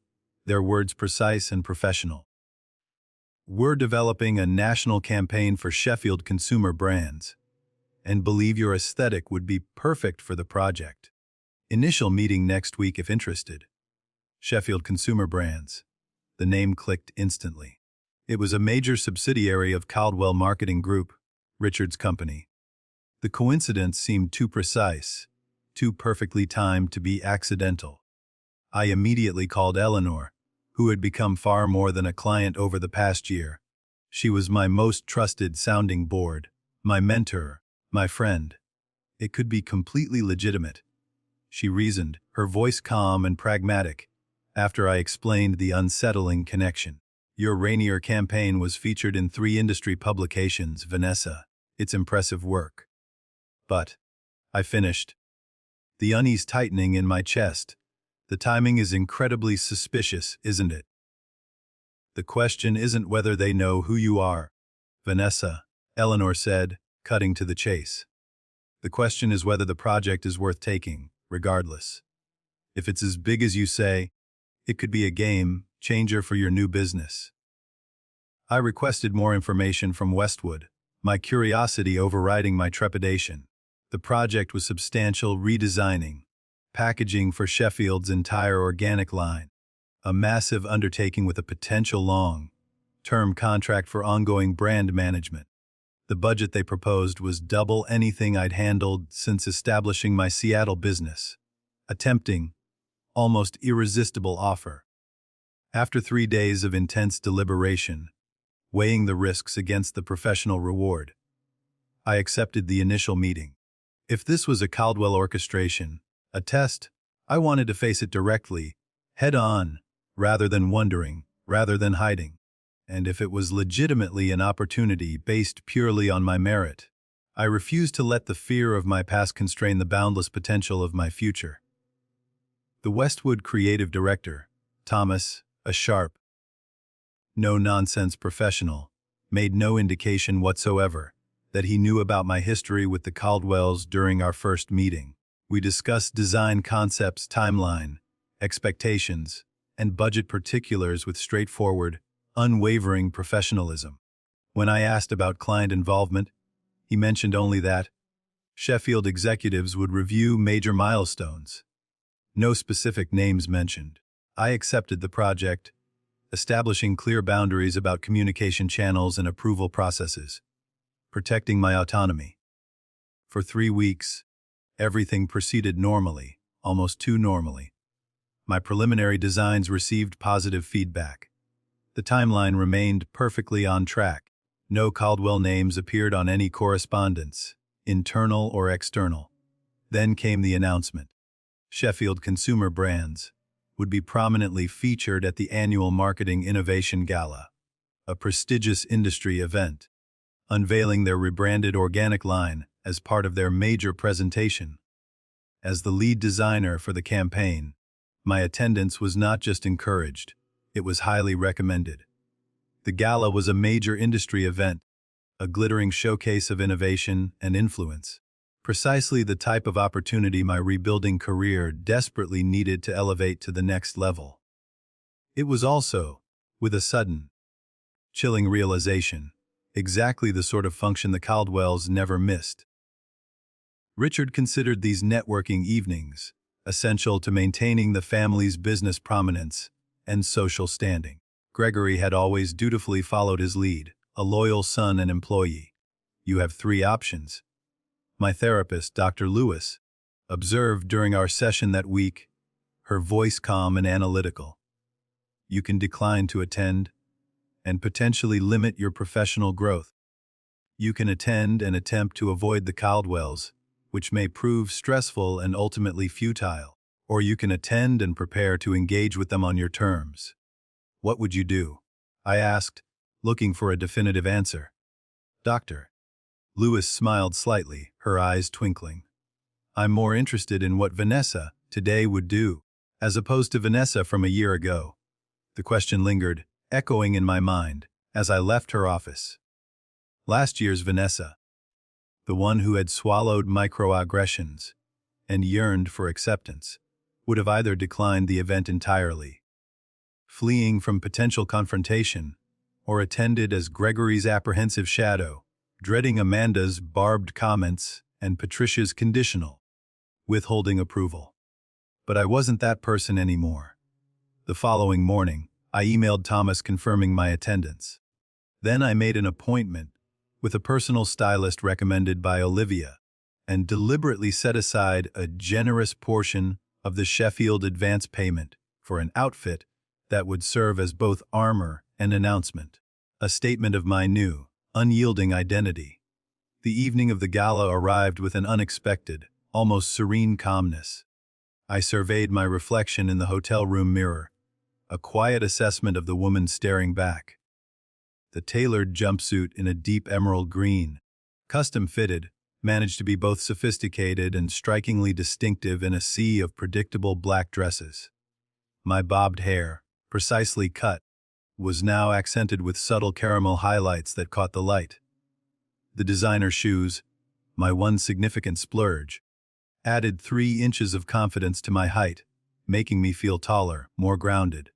their words precise and professional. We're developing a national campaign for Sheffield consumer brands, and believe your aesthetic would be perfect for the project. Initial meeting next week if interested. Sheffield Consumer Brands. The name clicked instantly. It was a major subsidiary of Caldwell Marketing Group, Richard's company. The coincidence seemed too precise, too perfectly timed to be accidental. I immediately called Eleanor, who had become far more than a client over the past year. She was my most trusted sounding board, my mentor, my friend. It could be completely legitimate. She reasoned, her voice calm and pragmatic, after I explained the unsettling connection. Your Rainier campaign was featured in 3 industry publications, Vanessa. It's impressive work. But, I finished, the unease tightening in my chest. The timing is incredibly suspicious, isn't it? The question isn't whether they know who you are, Vanessa, Eleanor said, cutting to the chase. The question is whether the project is worth taking, regardless. If it's as big as you say, it could be a game changer for your new business. I requested more information from Westwood, my curiosity overriding my trepidation. The project was substantial redesigning, packaging for Sheffield's entire organic line, a massive undertaking with a potential long-term contract for ongoing brand management. The budget they proposed was double anything I'd handled since establishing my Seattle business, a tempting, almost irresistible offer. After 3 days of intense deliberation, weighing the risks against the professional reward, I accepted the initial meeting. If this was a Caldwell orchestration, a test, I wanted to face it directly, head-on, rather than wondering, rather than hiding. And if it was legitimately an opportunity based purely on my merit, I refused to let the fear of my past constrain the boundless potential of my future. The Westwood creative director, Thomas, a sharp, no-nonsense professional, made no indication whatsoever that he knew about my history with the Caldwells during our first meeting. We discussed design concepts, timeline, expectations, and budget particulars with straightforward, unwavering professionalism. When I asked about client involvement, he mentioned only that Sheffield executives would review major milestones. No specific names mentioned. I accepted the project, establishing clear boundaries about communication channels and approval processes, protecting my autonomy. For 3 weeks, everything proceeded normally, almost too normally. My preliminary designs received positive feedback. The timeline remained perfectly on track. No Caldwell names appeared on any correspondence, internal or external. Then came the announcement. Sheffield Consumer Brands would be prominently featured at the annual Marketing Innovation Gala, a prestigious industry event, unveiling their rebranded organic line as part of their major presentation. As the lead designer for the campaign, my attendance was not just encouraged, it was highly recommended. The gala was a major industry event, a glittering showcase of innovation and influence. Precisely the type of opportunity my rebuilding career desperately needed to elevate to the next level. It was also, with a sudden, chilling realization, exactly the sort of function the Caldwells never missed. Richard considered these networking evenings essential to maintaining the family's business prominence and social standing. Gregory had always dutifully followed his lead, a loyal son and employee. "You have three options," my therapist, Dr. Lewis, observed during our session that week, her voice calm and analytical. "You can decline to attend and potentially limit your professional growth. You can attend and attempt to avoid the Caldwells, which may prove stressful and ultimately futile, or you can attend and prepare to engage with them on your terms. What would you do?" I asked, looking for a definitive answer. "Doctor." Lewis smiled slightly, her eyes twinkling. "I'm more interested in what Vanessa, today, would do, as opposed to Vanessa from a year ago." The question lingered, echoing in my mind, as I left her office. Last year's Vanessa, the one who had swallowed microaggressions and yearned for acceptance, would have either declined the event entirely, fleeing from potential confrontation, or attended as Gregory's apprehensive shadow, dreading Amanda's barbed comments and Patricia's conditional, withholding approval. But I wasn't that person anymore. The following morning, I emailed Thomas confirming my attendance. Then I made an appointment with a personal stylist recommended by Olivia, and deliberately set aside a generous portion of the Sheffield advance payment for an outfit that would serve as both armor and announcement, a statement of my new, unyielding identity. The evening of the gala arrived with an unexpected, almost serene calmness. I surveyed my reflection in the hotel room mirror, a quiet assessment of the woman staring back. The tailored jumpsuit in a deep emerald green, custom-fitted, managed to be both sophisticated and strikingly distinctive in a sea of predictable black dresses. My bobbed hair, precisely cut, was now accented with subtle caramel highlights that caught the light. The designer shoes, my one significant splurge, added 3 inches of confidence to my height, making me feel taller, more grounded.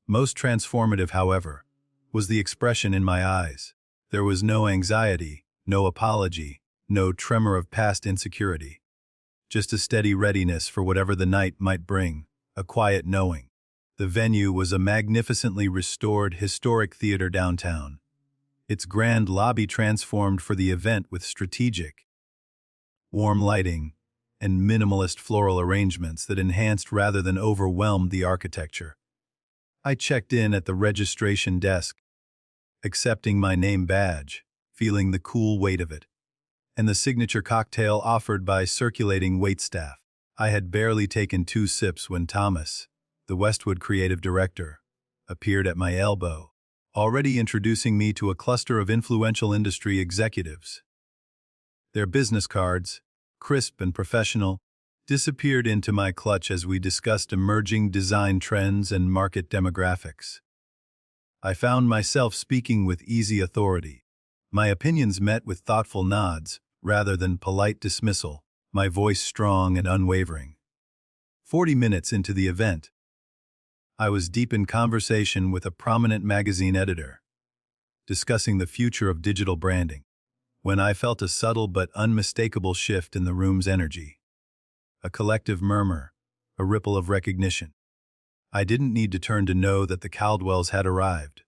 Most transformative, however, was the expression in my eyes. There was no anxiety, no apology, no tremor of past insecurity. Just a steady readiness for whatever the night might bring, a quiet knowing. The venue was a magnificently restored historic theater downtown, its grand lobby transformed for the event with strategic, warm lighting and minimalist floral arrangements that enhanced rather than overwhelmed the architecture. I checked in at the registration desk, accepting my name badge, feeling the cool weight of it, and the signature cocktail offered by circulating waitstaff. I had barely taken 2 sips when Thomas, the Westwood creative director, appeared at my elbow, already introducing me to a cluster of influential industry executives. Their business cards, crisp and professional, disappeared into my clutch as we discussed emerging design trends and market demographics. I found myself speaking with easy authority, my opinions met with thoughtful nods rather than polite dismissal, my voice strong and unwavering. 40 minutes into the event, I was deep in conversation with a prominent magazine editor, discussing the future of digital branding, when I felt a subtle but unmistakable shift in the room's energy. A collective murmur, a ripple of recognition. I didn't need to turn to know that the Caldwells had arrived.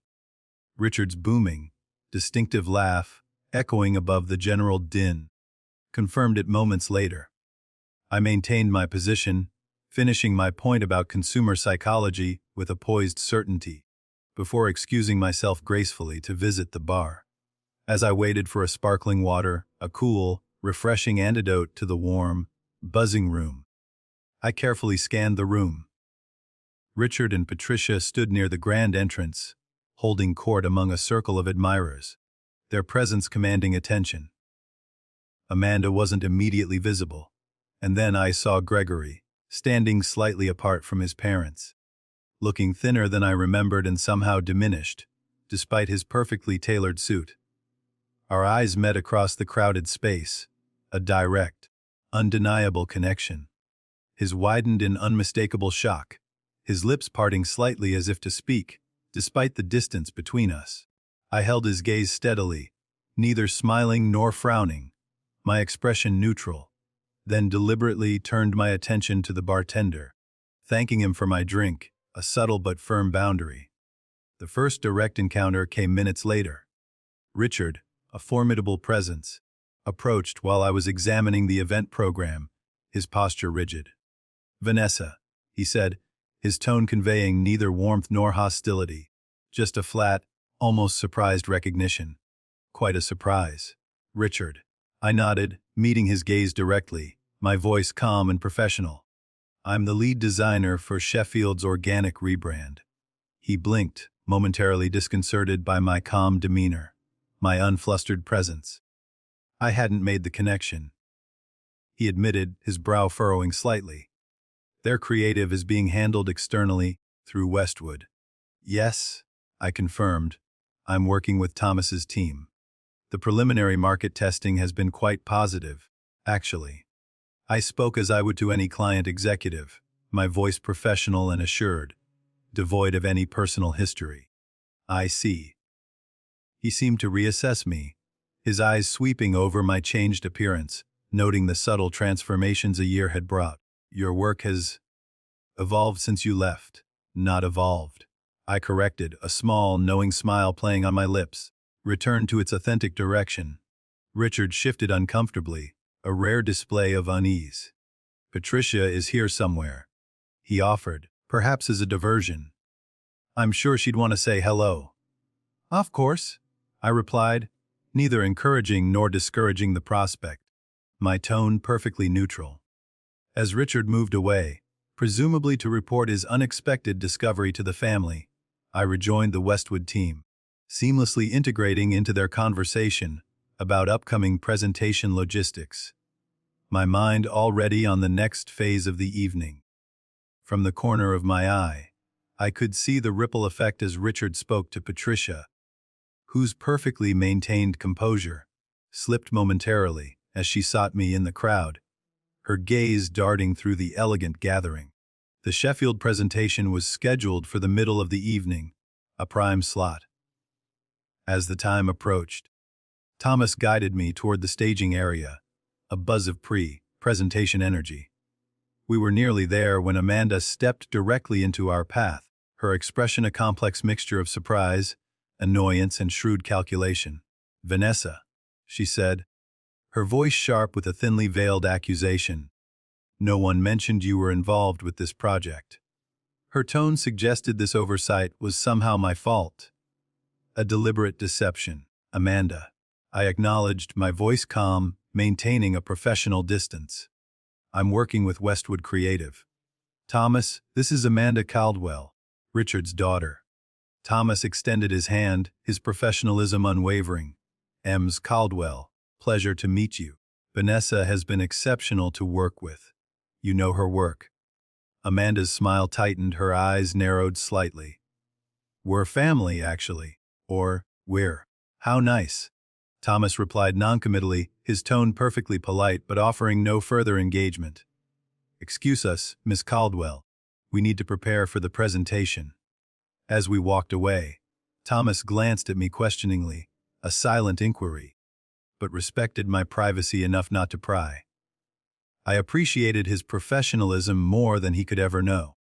Richard's booming, distinctive laugh, echoing above the general din, confirmed it moments later. I maintained my position, finishing my point about consumer psychology with a poised certainty, before excusing myself gracefully to visit the bar. As I waited for a sparkling water, a cool, refreshing antidote to the warm, buzzing room, I carefully scanned the room. Richard and Patricia stood near the grand entrance, holding court among a circle of admirers, their presence commanding attention. Amanda wasn't immediately visible, and then I saw Gregory, standing slightly apart from his parents, looking thinner than I remembered and somehow diminished, despite his perfectly tailored suit. Our eyes met across the crowded space, a direct, undeniable connection. His widened in unmistakable shock, his lips parting slightly as if to speak, despite the distance between us. I held his gaze steadily, neither smiling nor frowning, my expression neutral, then deliberately turned my attention to the bartender, thanking him for my drink, a subtle but firm boundary. The first direct encounter came minutes later. Richard, a formidable presence, approached while I was examining the event program, his posture rigid. "Vanessa," he said, his tone conveying neither warmth nor hostility, just a flat, almost surprised recognition. "Quite a surprise." "Richard." I nodded, meeting his gaze directly, my voice calm and professional. "I'm the lead designer for Sheffield's organic rebrand." He blinked, momentarily disconcerted by my calm demeanor, my unflustered presence. I hadn't made the connection. He admitted, his brow furrowing slightly. "Their creative is being handled externally, through Westwood." "Yes," I confirmed. "I'm working with Thomas's team. The preliminary market testing has been quite positive, actually." I spoke as I would to any client executive, my voice professional and assured, devoid of any personal history. "I see." He seemed to reassess me, his eyes sweeping over my changed appearance, noting the subtle transformations a year had brought. "Your work has evolved since you left." "Not evolved," I corrected, a small, knowing smile playing on my lips. "Returned to its authentic direction." Richard shifted uncomfortably, a rare display of unease. "Patricia is here somewhere," he offered, perhaps as a diversion. "I'm sure she'd want to say hello." "Of course," I replied, neither encouraging nor discouraging the prospect, my tone perfectly neutral. As Richard moved away, presumably to report his unexpected discovery to the family, I rejoined the Westwood team, seamlessly integrating into their conversation about upcoming presentation logistics, my mind already on the next phase of the evening. From the corner of my eye, I could see the ripple effect as Richard spoke to Patricia, whose perfectly maintained composure slipped momentarily as she sought me in the crowd, her gaze darting through the elegant gathering. The Sheffield presentation was scheduled for the middle of the evening, a prime slot. As the time approached, Thomas guided me toward the staging area, a buzz of pre-presentation energy. We were nearly there when Amanda stepped directly into our path, her expression a complex mixture of surprise, annoyance, and shrewd calculation. "Vanessa," she said, her voice sharp with a thinly veiled accusation. "No one mentioned you were involved with this project." Her tone suggested this oversight was somehow my fault. A deliberate deception. "Amanda," I acknowledged, my voice calm, maintaining a professional distance. "I'm working with Westwood Creative." "Thomas, this is Amanda Caldwell, Richard's daughter." Thomas extended his hand, his professionalism unwavering. "Ms. Caldwell, pleasure to meet you. Vanessa has been exceptional to work with. You know her work." Amanda's smile tightened, her eyes narrowed slightly. "We're family, actually." Or, "We're." "How nice." Thomas replied noncommittally, his tone perfectly polite but offering no further engagement. "Excuse us, Miss Caldwell. We need to prepare for the presentation." As we walked away, Thomas glanced at me questioningly, a silent inquiry, but respected my privacy enough not to pry. I appreciated his professionalism more than he could ever know.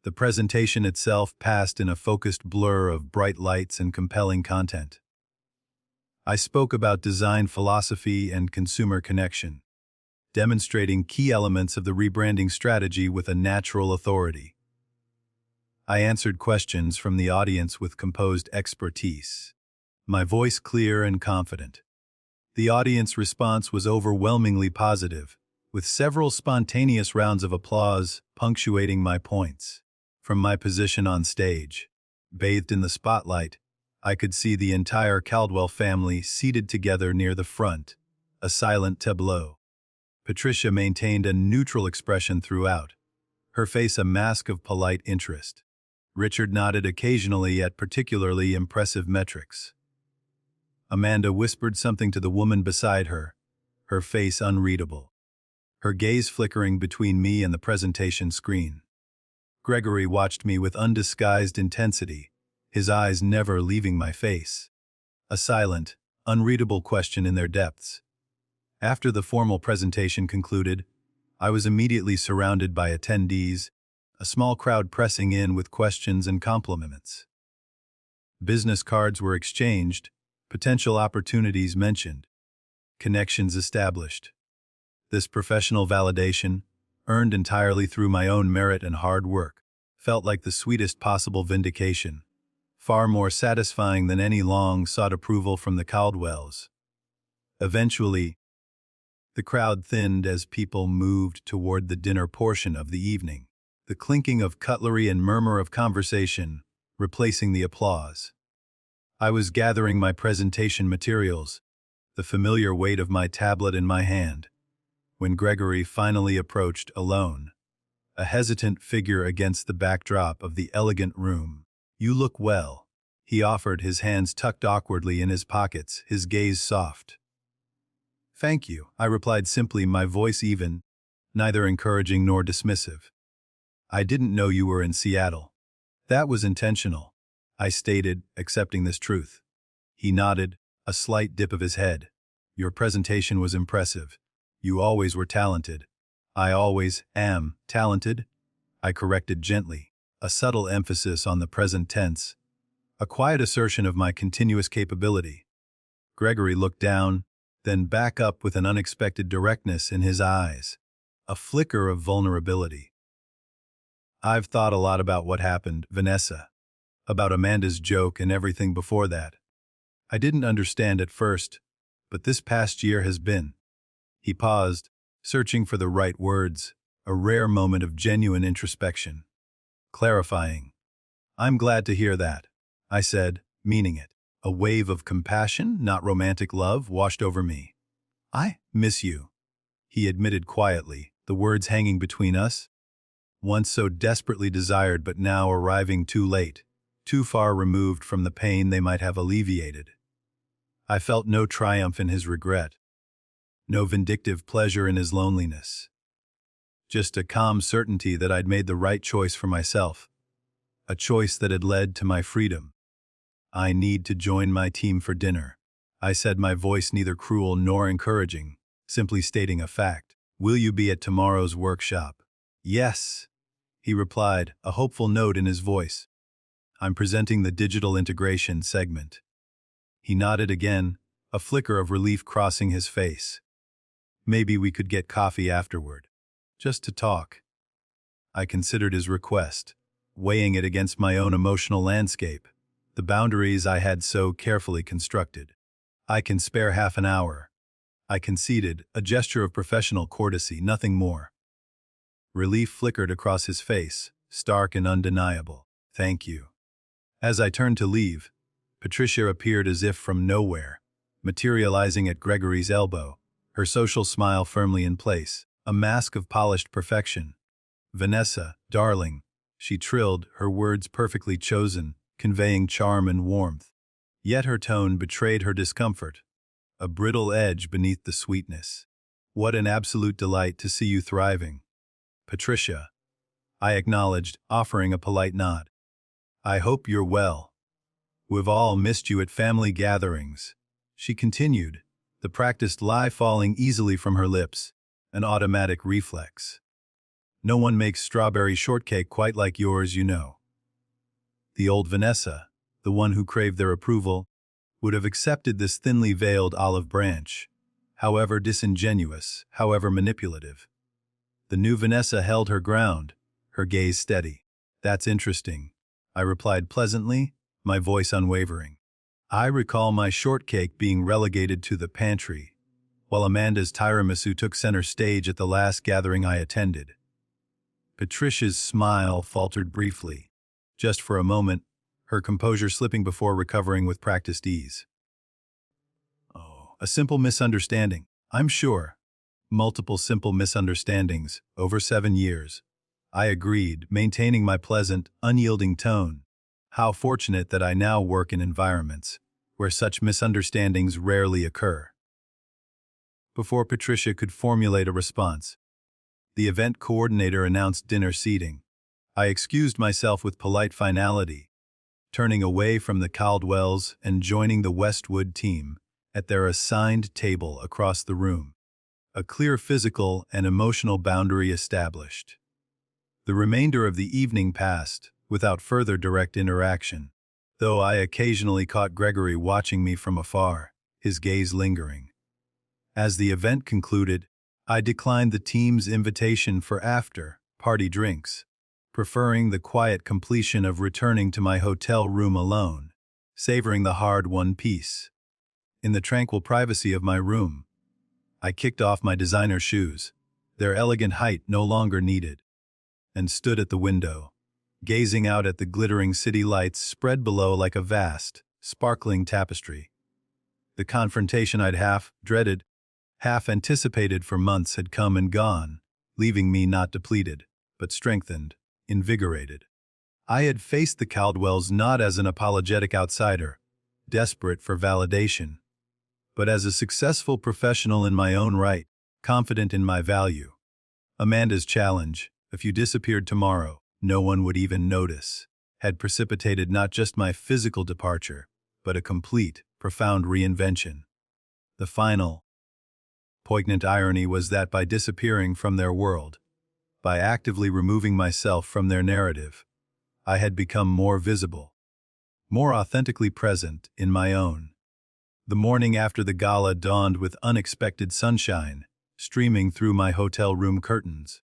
The presentation itself passed in a focused blur of bright lights and compelling content. I spoke about design philosophy and consumer connection, demonstrating key elements of the rebranding strategy with a natural authority. I answered questions from the audience with composed expertise, my voice clear and confident. The audience response was overwhelmingly positive, with several spontaneous rounds of applause punctuating my points. From my position on stage, bathed in the spotlight, I could see the entire Caldwell family seated together near the front, a silent tableau. Patricia maintained a neutral expression throughout, her face a mask of polite interest. Richard nodded occasionally at particularly impressive metrics. Amanda whispered something to the woman beside her, her face unreadable, her gaze flickering between me and the presentation screen. Gregory watched me with undisguised intensity, his eyes never leaving my face. A silent, unreadable question in their depths. After the formal presentation concluded, I was immediately surrounded by attendees, a small crowd pressing in with questions and compliments. Business cards were exchanged, potential opportunities mentioned, connections established. This professional validation, earned entirely through my own merit and hard work, felt like the sweetest possible vindication, far more satisfying than any long-sought approval from the Caldwells. Eventually, the crowd thinned as people moved toward the dinner portion of the evening, the clinking of cutlery and murmur of conversation replacing the applause. I was gathering my presentation materials, the familiar weight of my tablet in my hand, when Gregory finally approached alone, a hesitant figure against the backdrop of the elegant room. "You look well," he offered, his hands tucked awkwardly in his pockets, his gaze soft. "Thank you," I replied simply, my voice even, neither encouraging nor dismissive. "I didn't know you were in Seattle." "That was intentional," I stated, accepting this truth. He nodded, a slight dip of his head. "Your presentation was impressive. You always were talented." "I always am talented," I corrected gently, a subtle emphasis on the present tense, a quiet assertion of my continuous capability. Gregory looked down, then back up with an unexpected directness in his eyes, a flicker of vulnerability. "I've thought a lot about what happened, Vanessa, about Amanda's joke and everything before that. I didn't understand at first, but this past year has been—" He paused, searching for the right words, a rare moment of genuine introspection. Clarifying. "I'm glad to hear that," I said, meaning it. A wave of compassion, not romantic love, washed over me. "I miss you," he admitted quietly, the words hanging between us, once so desperately desired but now arriving too late, too far removed from the pain they might have alleviated. I felt no triumph in his regret, no vindictive pleasure in his loneliness. Just a calm certainty that I'd made the right choice for myself, a choice that had led to my freedom. "I need to join my team for dinner," I said, my voice neither cruel nor encouraging, simply stating a fact. "Will you be at tomorrow's workshop?" "Yes," he replied, a hopeful note in his voice. "I'm presenting the digital integration segment." He nodded again, a flicker of relief crossing his face. "Maybe we could get coffee afterward, just to talk." I considered his request, weighing it against my own emotional landscape, the boundaries I had so carefully constructed. "I can spare half an hour," I conceded, a gesture of professional courtesy, nothing more. Relief flickered across his face, stark and undeniable. "Thank you." As I turned to leave, Patricia appeared as if from nowhere, materializing at Gregory's elbow, her social smile firmly in place, a mask of polished perfection. "Vanessa, darling," she trilled, her words perfectly chosen, conveying charm and warmth. Yet her tone betrayed her discomfort, a brittle edge beneath the sweetness. "What an absolute delight to see you thriving." "Patricia," I acknowledged, offering a polite nod. "I hope you're well. We've all missed you at family gatherings," she continued, the practiced lie falling easily from her lips, an automatic reflex. "No one makes strawberry shortcake quite like yours, you know." The old Vanessa, the one who craved their approval, would have accepted this thinly veiled olive branch, however disingenuous, however manipulative. The new Vanessa held her ground, her gaze steady. "That's interesting," I replied pleasantly, my voice unwavering. "I recall my shortcake being relegated to the pantry, while Amanda's tiramisu took center stage at the last gathering I attended." Patricia's smile faltered briefly, just for a moment, her composure slipping before recovering with practiced ease. "Oh, a simple misunderstanding, I'm sure." "Multiple simple misunderstandings, over 7 years." I agreed, maintaining my pleasant, unyielding tone. How fortunate that I now work in environments where such misunderstandings rarely occur. before Patricia could formulate a response. The event coordinator announced dinner seating. I excused myself with polite finality, turning away from the Caldwells and joining the Westwood team at their assigned table across the room. A clear physical and emotional boundary established. The remainder of the evening passed without further direct interaction, though I occasionally caught Gregory watching me from afar, his gaze lingering. As the event concluded, I declined the team's invitation for after-party drinks, preferring the quiet completion of returning to my hotel room alone, savoring the hard-won peace. In the tranquil privacy of my room, I kicked off my designer shoes, their elegant height no longer needed, and stood at the window, gazing out at the glittering city lights spread below like a vast, sparkling tapestry. The confrontation I'd half dreaded, half anticipated for months had come and gone, leaving me not depleted, but strengthened, invigorated. I had faced the Caldwells not as an apologetic outsider, desperate for validation, but as a successful professional in my own right, confident in my value. Amanda's challenge, if you disappeared tomorrow, no one would even notice, had precipitated not just my physical departure, but a complete, profound reinvention. The final, poignant irony was that by disappearing from their world, by actively removing myself from their narrative, I had become more visible, more authentically present in my own. The morning after the gala dawned with unexpected sunshine, streaming through my hotel room curtains.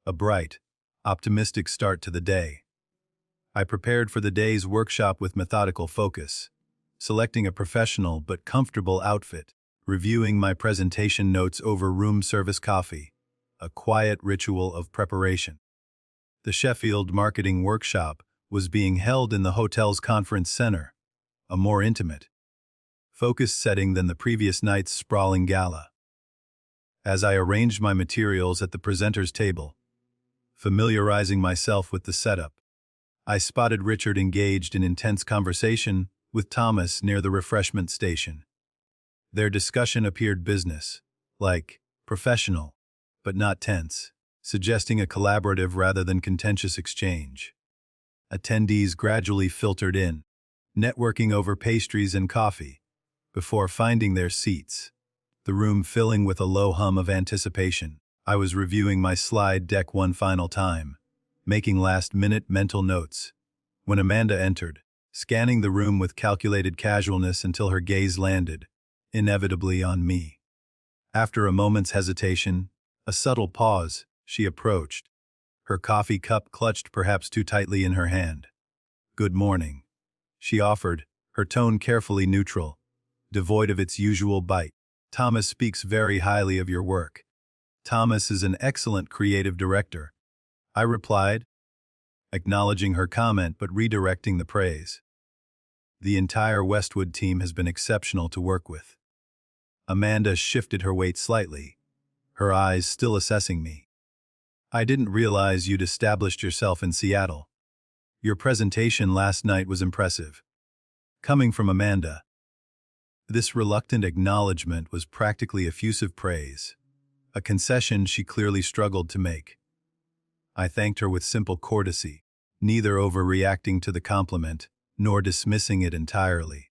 A bright, optimistic start to the day. I prepared for the day's workshop with methodical focus, selecting a professional but comfortable outfit, reviewing my presentation notes over room service coffee, a quiet ritual of preparation. The Sheffield marketing workshop was being held in the hotel's conference center, a more intimate, focused setting than the previous night's sprawling gala. As I arranged my materials at the presenter's table, familiarizing myself with the setup, I spotted Richard engaged in intense conversation with Thomas near the refreshment station. Their discussion appeared business-like, professional, but not tense, suggesting a collaborative rather than contentious exchange. Attendees gradually filtered in, networking over pastries and coffee, before finding their seats, the room filling with a low hum of anticipation. I was reviewing my slide deck one final time, making last-minute mental notes, when Amanda entered, scanning the room with calculated casualness until her gaze landed, inevitably on me. After a moment's hesitation, a subtle pause, she approached, her coffee cup clutched perhaps too tightly in her hand. "Good morning," she offered, her tone carefully neutral, devoid of its usual bite. "Thomas speaks very highly of your work." "Thomas is an excellent creative director," I replied, acknowledging her comment but redirecting the praise. "The entire Westwood team has been exceptional to work with." Amanda shifted her weight slightly, her eyes still assessing me. "I didn't realize you'd established yourself in Seattle. Your presentation last night was impressive." Coming from Amanda, this reluctant acknowledgement was practically effusive praise, a concession she clearly struggled to make. I thanked her with simple courtesy, neither overreacting to the compliment nor dismissing it entirely.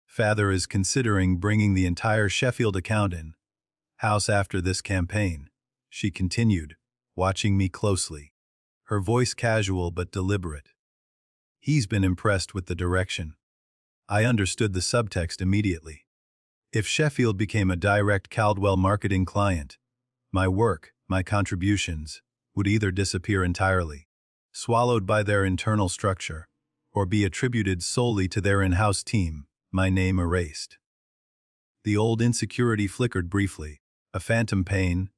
"Father is considering bringing the entire Sheffield account in-house after this campaign," she continued, watching me closely, her voice casual but deliberate. "He's been impressed with the direction." I understood the subtext immediately. If Sheffield became a direct Caldwell marketing client, my work, my contributions, would either disappear entirely, swallowed by their internal structure, or be attributed solely to their in-house team, my name erased. The old insecurity flickered briefly, a phantom pain,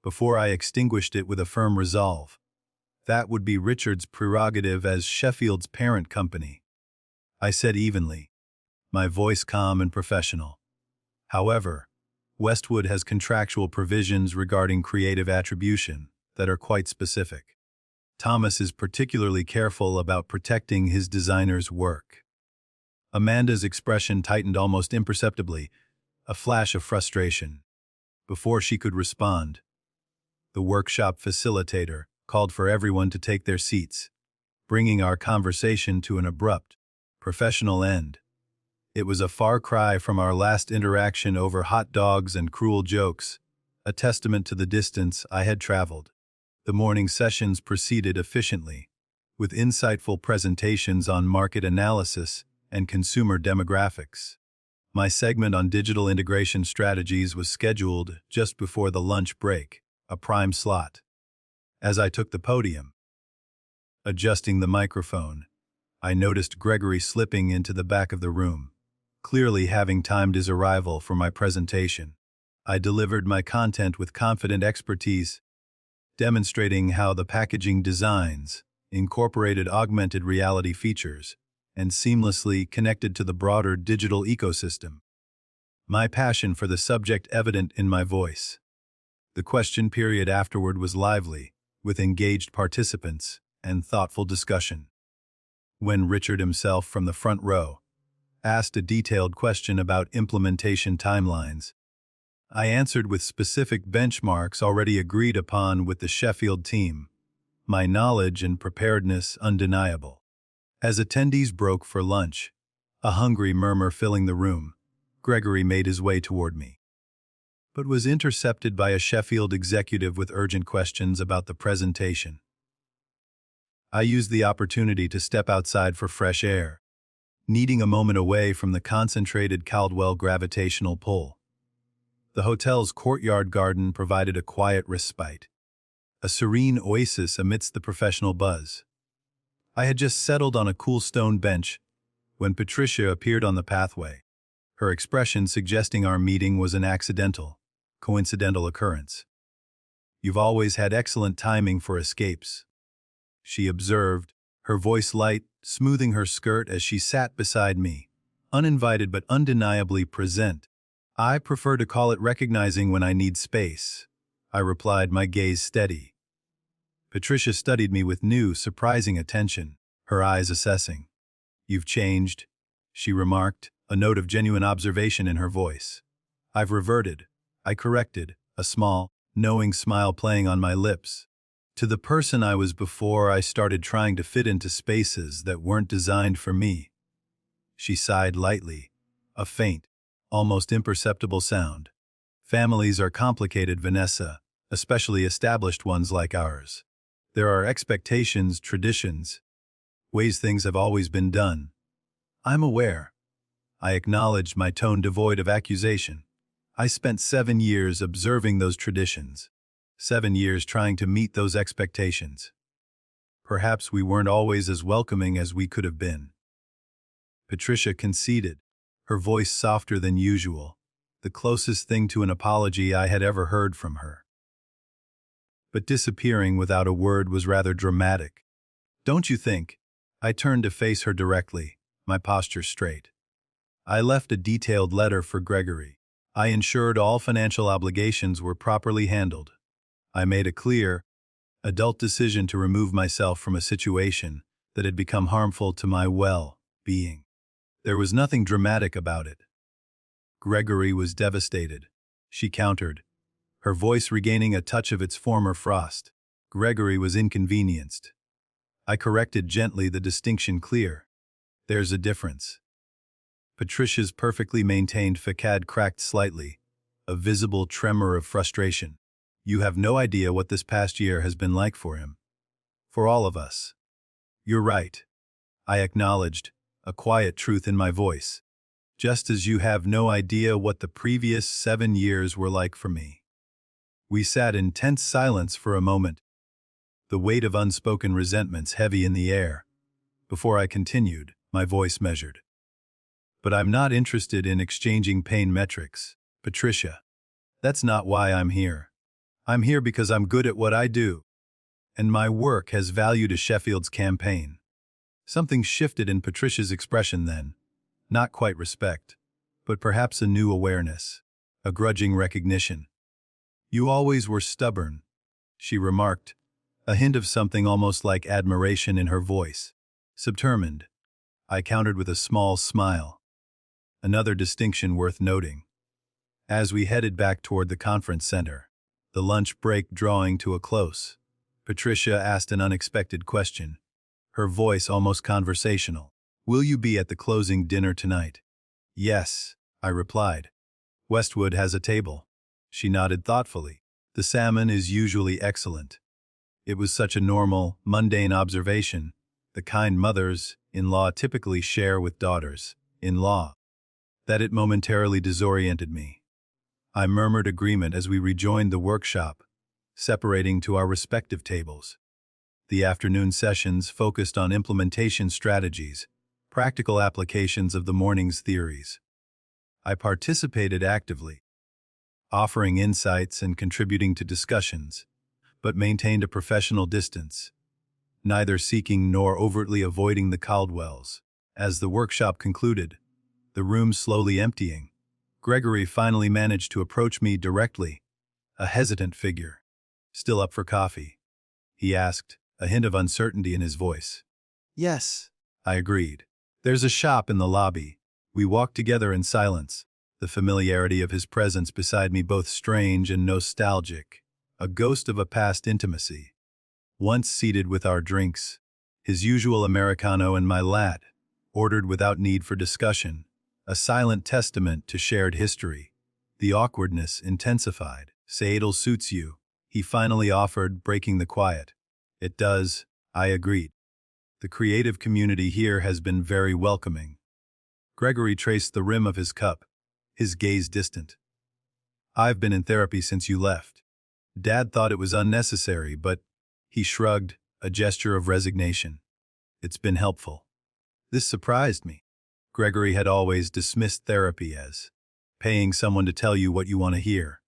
before I extinguished it with a firm resolve. That would be Richard's prerogative as Sheffield's parent company. I said evenly, my voice calm and professional. However, Westwood has contractual provisions regarding creative attribution that are quite specific. Thomas is particularly careful about protecting his designer's work. Amanda's expression tightened almost imperceptibly, a flash of frustration. Before she could respond, the workshop facilitator called for everyone to take their seats, bringing our conversation to an abrupt, professional end. It was a far cry from our last interaction over hot dogs and cruel jokes, a testament to the distance I had traveled. The morning sessions proceeded efficiently, with insightful presentations on market analysis and consumer demographics. My segment on digital integration strategies was scheduled just before the lunch break, a prime slot. As I took the podium, adjusting the microphone, I noticed Gregory slipping into the back of the room, clearly having timed his arrival for my presentation. I delivered my content with confident expertise, demonstrating how the packaging designs incorporated augmented reality features and seamlessly connected to the broader digital ecosystem. My passion for the subject evident in my voice. The question period afterward was lively, with engaged participants and thoughtful discussion. When Richard himself from the front row asked a detailed question about implementation timelines, I answered with specific benchmarks already agreed upon with the Sheffield team, my knowledge and preparedness undeniable. As attendees broke for lunch, a hungry murmur filling the room, Gregory made his way toward me, but was intercepted by a Sheffield executive with urgent questions about the presentation. I used the opportunity to step outside for fresh air, needing a moment away from the concentrated Caldwell gravitational pull. The hotel's courtyard garden provided a quiet respite, a serene oasis amidst the professional buzz. I had just settled on a cool stone bench when Patricia appeared on the pathway, her expression suggesting our meeting was an coincidental occurrence. "You've always had excellent timing for escapes," she observed, her voice light, smoothing her skirt as she sat beside me, uninvited but undeniably present. "I prefer to call it recognizing when I need space," I replied, my gaze steady. Patricia studied me with new, surprising attention, her eyes assessing. "You've changed," she remarked, a note of genuine observation in her voice. "I've reverted," I corrected, a small, knowing smile playing on my lips, "to the person I was before I started trying to fit into spaces that weren't designed for me." She sighed lightly, a faint, almost imperceptible sound. "Families are complicated, Vanessa, especially established ones like ours. There are expectations, traditions, ways things have always been done." "I'm aware." I acknowledged, my tone devoid of accusation. "I spent 7 years observing those traditions, 7 years trying to meet those expectations. Perhaps we weren't always as welcoming as we could have been." Patricia conceded, her voice softer than usual, the closest thing to an apology I had ever heard from her. But disappearing without a word was rather dramatic. "Don't you think?" I turned to face her directly, my posture straight. "I left a detailed letter for Gregory. I ensured all financial obligations were properly handled. I made a clear, adult decision to remove myself from a situation that had become harmful to my well-being. There was nothing dramatic about it." "Gregory was devastated," she countered, her voice regaining a touch of its former frost. "Gregory was inconvenienced." I corrected gently, the distinction clear. "There's a difference." Patricia's perfectly maintained facade cracked slightly, a visible tremor of frustration. "You have no idea what this past year has been like for him. For all of us." "You're right," I acknowledged, a quiet truth in my voice. "Just as you have no idea what the previous 7 years were like for me." We sat in tense silence for a moment, the weight of unspoken resentments heavy in the air. Before I continued, my voice measured. "But I'm not interested in exchanging pain metrics, Patricia. That's not why I'm here. I'm here because I'm good at what I do, and my work has value to Sheffield's campaign." Something shifted in Patricia's expression then. Not quite respect, but perhaps a new awareness, a grudging recognition. "You always were stubborn," she remarked, a hint of something almost like admiration in her voice. "Subtermined," I countered with a small smile. Another distinction worth noting. As we headed back toward the conference center, the lunch break drawing to a close, Patricia asked an unexpected question, her voice almost conversational. "Will you be at the closing dinner tonight?" "Yes," I replied. "Westwood has a table." She nodded thoughtfully. "The salmon is usually excellent." It was such a normal, mundane observation, the kind mothers-in-law typically share with daughters-in-law, that it momentarily disoriented me. I murmured agreement as we rejoined the workshop, separating to our respective tables. The afternoon sessions focused on implementation strategies, practical applications of the morning's theories. I participated actively, offering insights and contributing to discussions, but maintained a professional distance, neither seeking nor overtly avoiding the Caldwells. As the workshop concluded, the room slowly emptying, Gregory finally managed to approach me directly, a hesitant figure. "Still up for coffee?" he asked, a hint of uncertainty in his voice. "Yes," I agreed. "There's a shop in the lobby." We walked together in silence, the familiarity of his presence beside me both strange and nostalgic, a ghost of a past intimacy. Once seated with our drinks, his usual Americano and my latte, ordered without need for discussion, a silent testament to shared history. The awkwardness intensified. "Seattle suits you," he finally offered, breaking the quiet. "It does," I agreed. "The creative community here has been very welcoming." Gregory traced the rim of his cup, his gaze distant. "I've been in therapy since you left. Dad thought it was unnecessary, but," he shrugged, a gesture of resignation, "it's been helpful." This surprised me. Gregory had always dismissed therapy as paying someone to tell you what you want to hear.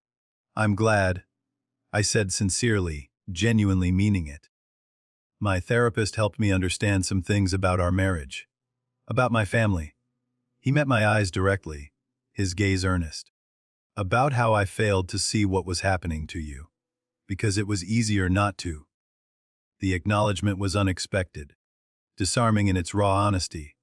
"I'm glad," I said sincerely, genuinely meaning it. "My therapist helped me understand some things about our marriage, about my family." He met my eyes directly, his gaze earnest. "About how I failed to see what was happening to you, because it was easier not to." The acknowledgement was unexpected, disarming in its raw honesty.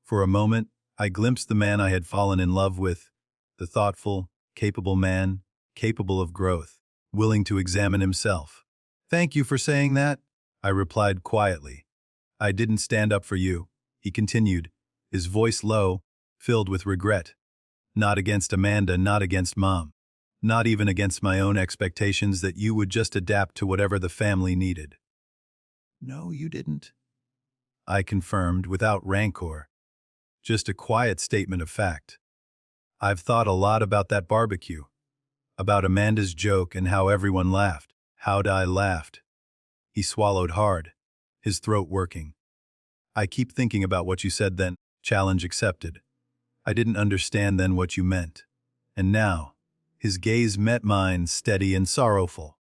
For a moment, I glimpsed the man I had fallen in love with, the thoughtful, capable man, capable of growth, willing to examine himself. "Thank you for saying that," I replied quietly. "I didn't stand up for you," he continued, his voice low, filled with regret. "Not against Amanda, not against Mom. Not even against my own expectations that you would just adapt to whatever the family needed." "No, you didn't," I confirmed without rancor. Just a quiet statement of fact. "I've thought a lot about that barbecue, about Amanda's joke and how everyone laughed. How'd I laughed?" He swallowed hard, his throat working. "I keep thinking about what you said then." Challenge accepted. "I didn't understand then what you meant. And now," his gaze met mine, steady and sorrowful.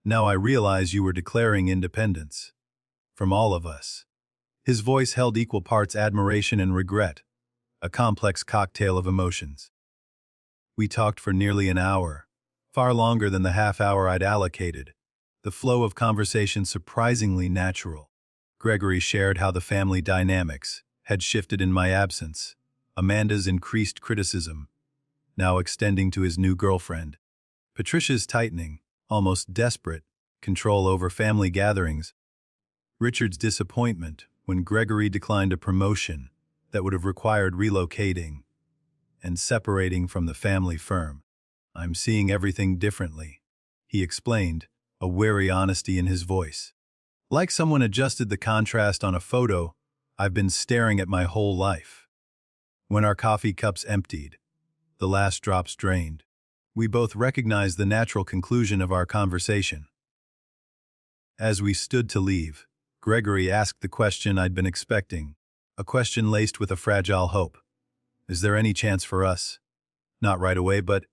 "Now I realize you were declaring independence. From all of us." His voice held equal parts admiration and regret, a complex cocktail of emotions. We talked for nearly an hour, far longer than the half hour I'd allocated, the flow of conversation surprisingly natural. Gregory shared how the family dynamics had shifted in my absence, Amanda's increased criticism, now extending to his new girlfriend, Patricia's tightening, almost desperate, control over family gatherings, Richard's disappointment when Gregory declined a promotion that would have required relocating and separating from the family firm. "I'm seeing everything differently," he explained, a wary honesty in his voice. "Like someone adjusted the contrast on a photo I've been staring at my whole life." When our coffee cups emptied, the last drops drained, we both recognized the natural conclusion of our conversation. As we stood to leave, Gregory asked the question I'd been expecting, a question laced with a fragile hope. "Is there any chance for us?" "Not right away, but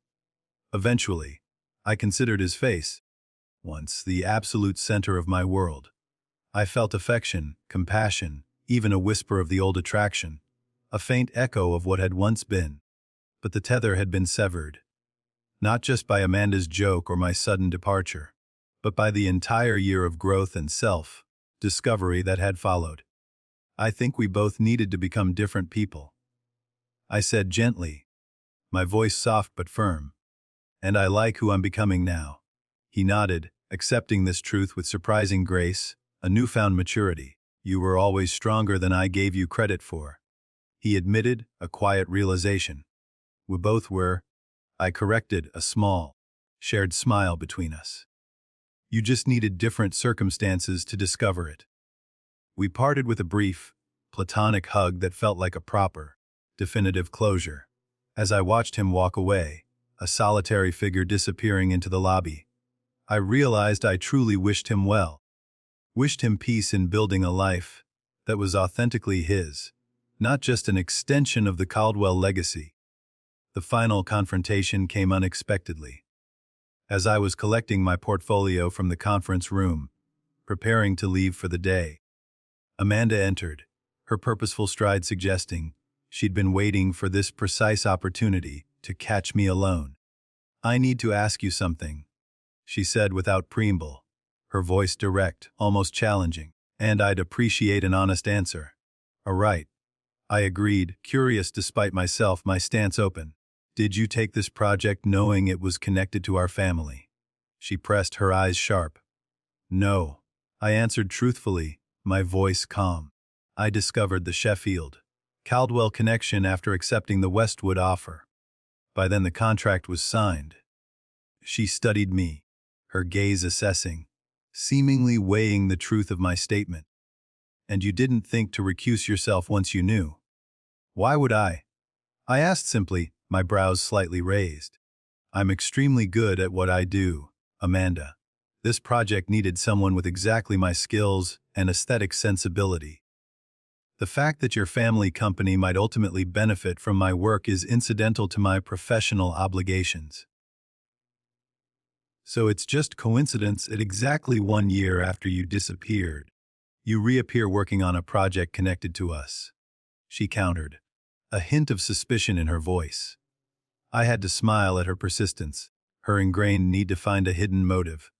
eventually." I considered his face. Once the absolute center of my world. I felt affection, compassion, even a whisper of the old attraction, a faint echo of what had once been. But the tether had been severed. Not just by Amanda's joke or my sudden departure, but by the entire year of growth and self-discovery that had followed. "I think we both needed to become different people," I said gently, my voice soft but firm. And I like who I'm becoming now. He nodded, accepting this truth with surprising grace, a newfound maturity. You were always stronger than I gave you credit for. He admitted, a quiet realization. We both were. I corrected, a small, shared smile between us. You just needed different circumstances to discover it. We parted with a brief, platonic hug that felt like a proper, definitive closure. As I watched him walk away, a solitary figure disappearing into the lobby, I realized I truly wished him well. Wished him peace in building a life that was authentically his, not just an extension of the Caldwell legacy. The final confrontation came unexpectedly. As I was collecting my portfolio from the conference room, preparing to leave for the day, Amanda entered, her purposeful stride suggesting she'd been waiting for this precise opportunity to catch me alone. I need to ask you something, she said without preamble, her voice direct, almost challenging, and I'd appreciate an honest answer. All right, I agreed, curious despite myself, my stance open. Did you take this project knowing it was connected to our family? She pressed, her eyes sharp. No, I answered truthfully, my voice calm. I discovered the Sheffield, Caldwell connection after accepting the Westwood offer. By then the contract was signed. She studied me, her gaze assessing, seemingly weighing the truth of my statement. And you didn't think to recuse yourself once you knew? Why would I? I asked simply, my brows slightly raised. I'm extremely good at what I do, Amanda. This project needed someone with exactly my skills and aesthetic sensibility. The fact that your family company might ultimately benefit from my work is incidental to my professional obligations. So it's just coincidence that exactly 1 year after you disappeared, you reappear working on a project connected to us. She countered, a hint of suspicion in her voice. I had to smile at her persistence, her ingrained need to find a hidden motive.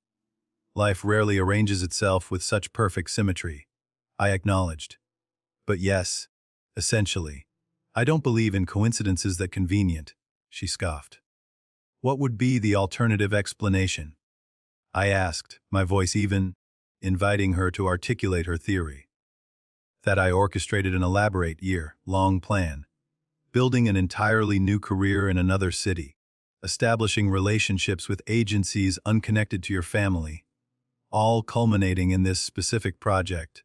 Life rarely arranges itself with such perfect symmetry, I acknowledged. But yes, essentially, I don't believe in coincidences that convenient, she scoffed. What would be the alternative explanation? I asked, my voice even, inviting her to articulate her theory. That I orchestrated an elaborate year-long plan, building an entirely new career in another city, establishing relationships with agencies unconnected to your family, all culminating in this specific project,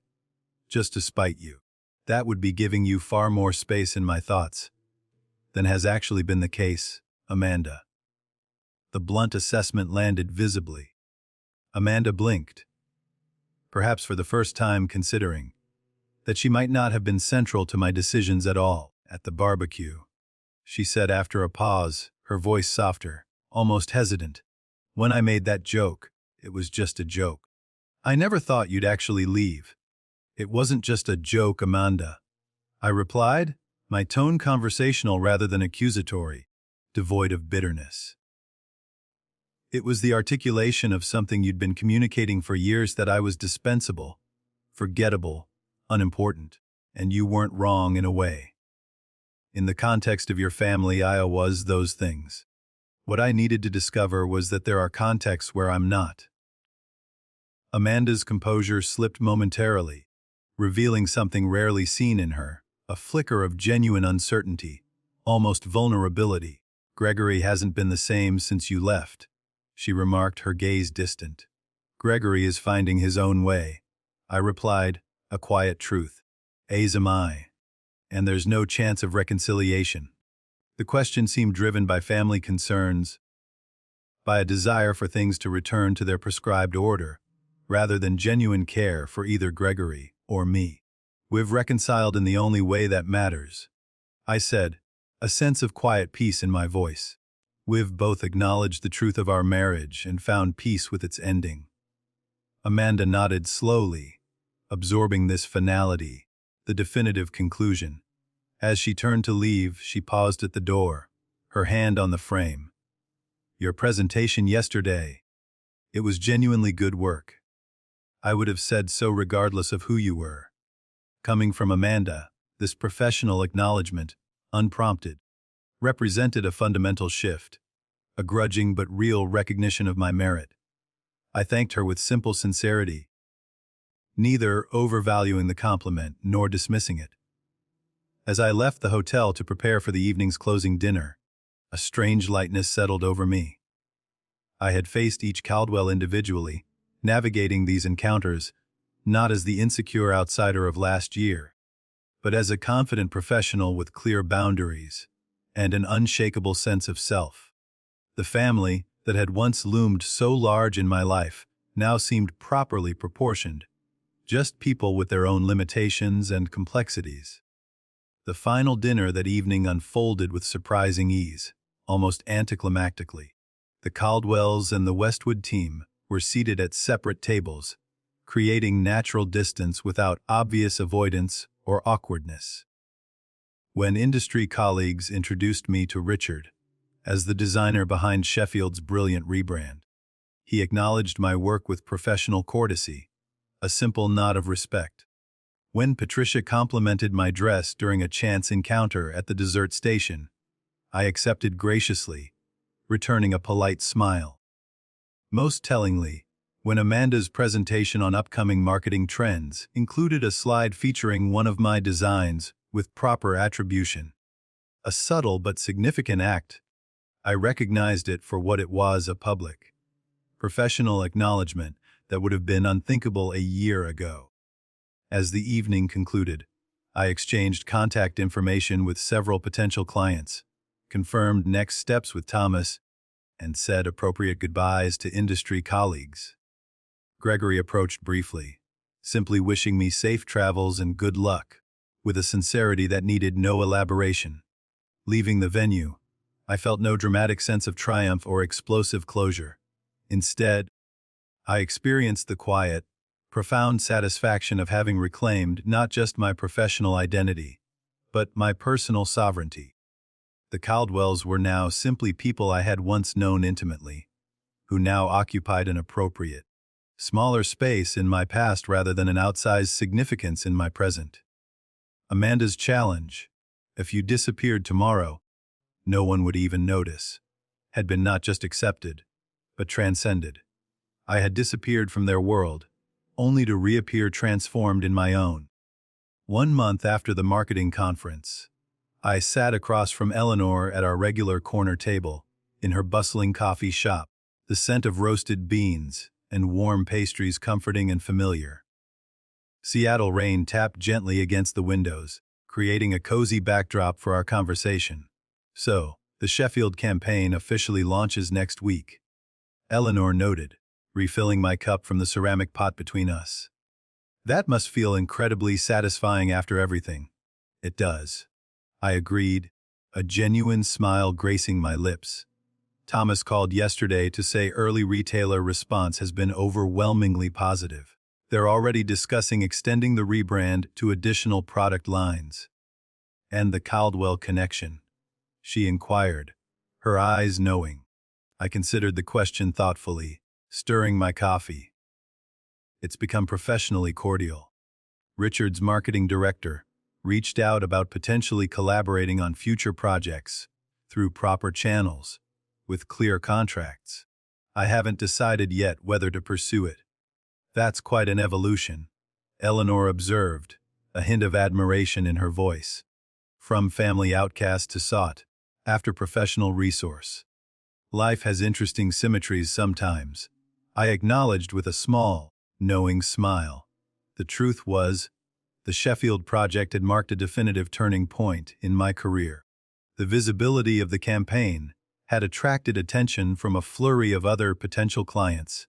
just to spite you. That would be giving you far more space in my thoughts than has actually been the case, Amanda. The blunt assessment landed visibly. Amanda blinked, perhaps for the first time considering that she might not have been central to my decisions at all. At the barbecue, she said after a pause, her voice softer, almost hesitant. When I made that joke, it was just a joke. I never thought you'd actually leave. It wasn't just a joke, Amanda, I replied, my tone conversational rather than accusatory, devoid of bitterness. It was the articulation of something you'd been communicating for years, that I was dispensable, forgettable, unimportant, and you weren't wrong in a way. In the context of your family, I was those things. What I needed to discover was that there are contexts where I'm not. Amanda's composure slipped momentarily, revealing something rarely seen in her, a flicker of genuine uncertainty, almost vulnerability. Gregory hasn't been the same since you left, she remarked, her gaze distant. Gregory is finding his own way, I replied, a quiet truth. As am I. And there's no chance of reconciliation. The question seemed driven by family concerns, by a desire for things to return to their prescribed order, rather than genuine care for either Gregory or me. We've reconciled in the only way that matters, I said, a sense of quiet peace in my voice. We've both acknowledged the truth of our marriage and found peace with its ending. Amanda nodded slowly, absorbing this finality, the definitive conclusion. As she turned to leave, she paused at the door, her hand on the frame. Your presentation yesterday. It was genuinely good work. I would have said so regardless of who you were. Coming from Amanda, this professional acknowledgement, unprompted, represented a fundamental shift. a grudging but real recognition of my merit. I thanked her with simple sincerity, neither overvaluing the compliment nor dismissing it. As I left the hotel to prepare for the evening's closing dinner, a strange lightness settled over me. I had faced each Caldwell individually, navigating these encounters not as the insecure outsider of last year, but as a confident professional with clear boundaries and an unshakable sense of self. The family that had once loomed so large in my life now seemed properly proportioned, just people with their own limitations and complexities. The final dinner that evening unfolded with surprising ease, almost anticlimactically. The Caldwells and the Westwood team were seated at separate tables, creating natural distance without obvious avoidance or awkwardness. When industry colleagues introduced me to Richard as the designer behind Sheffield's brilliant rebrand, he acknowledged my work with professional courtesy, a simple nod of respect. When Patricia complimented my dress during a chance encounter at the dessert station, I accepted graciously, returning a polite smile. Most tellingly, when Amanda's presentation on upcoming marketing trends included a slide featuring one of my designs with proper attribution, a subtle but significant act, I recognized it for what it was: a public, professional acknowledgement that would have been unthinkable a year ago. As the evening concluded, I exchanged contact information with several potential clients, confirmed next steps with Thomas, and said appropriate goodbyes to industry colleagues. Gregory approached briefly, simply wishing me safe travels and good luck, with a sincerity that needed no elaboration. Leaving the venue, I felt no dramatic sense of triumph or explosive closure. Instead, I experienced the quiet, profound satisfaction of having reclaimed not just my professional identity, but my personal sovereignty. The Caldwells were now simply people I had once known intimately, who now occupied an appropriate, smaller space in my past rather than an outsized significance in my present. Amanda's challenge, if you disappeared tomorrow, no one would even notice, had been not just accepted, but transcended. I had disappeared from their world, only to reappear transformed in my own. 1 month after the marketing conference, I sat across from Eleanor at our regular corner table, in her bustling coffee shop, the scent of roasted beans and warm pastries comforting and familiar. Seattle rain tapped gently against the windows, creating a cozy backdrop for our conversation. So, the Sheffield campaign officially launches next week, Eleanor noted, refilling my cup from the ceramic pot between us. That must feel incredibly satisfying after everything. It does, I agreed, a genuine smile gracing my lips. Thomas called yesterday to say early retailer response has been overwhelmingly positive. They're already discussing extending the rebrand to additional product lines. And the Caldwell connection? She inquired, her eyes knowing. I considered the question thoughtfully, stirring my coffee. It's become professionally cordial. Richard's marketing director reached out about potentially collaborating on future projects through proper channels, with clear contracts. I haven't decided yet whether to pursue it. That's quite an evolution, Eleanor observed, a hint of admiration in her voice. From family outcast to sought after professional resource. Life has interesting symmetries sometimes, I acknowledged with a small, knowing smile. The truth was, the Sheffield project had marked a definitive turning point in my career. The visibility of the campaign had attracted attention from a flurry of other potential clients,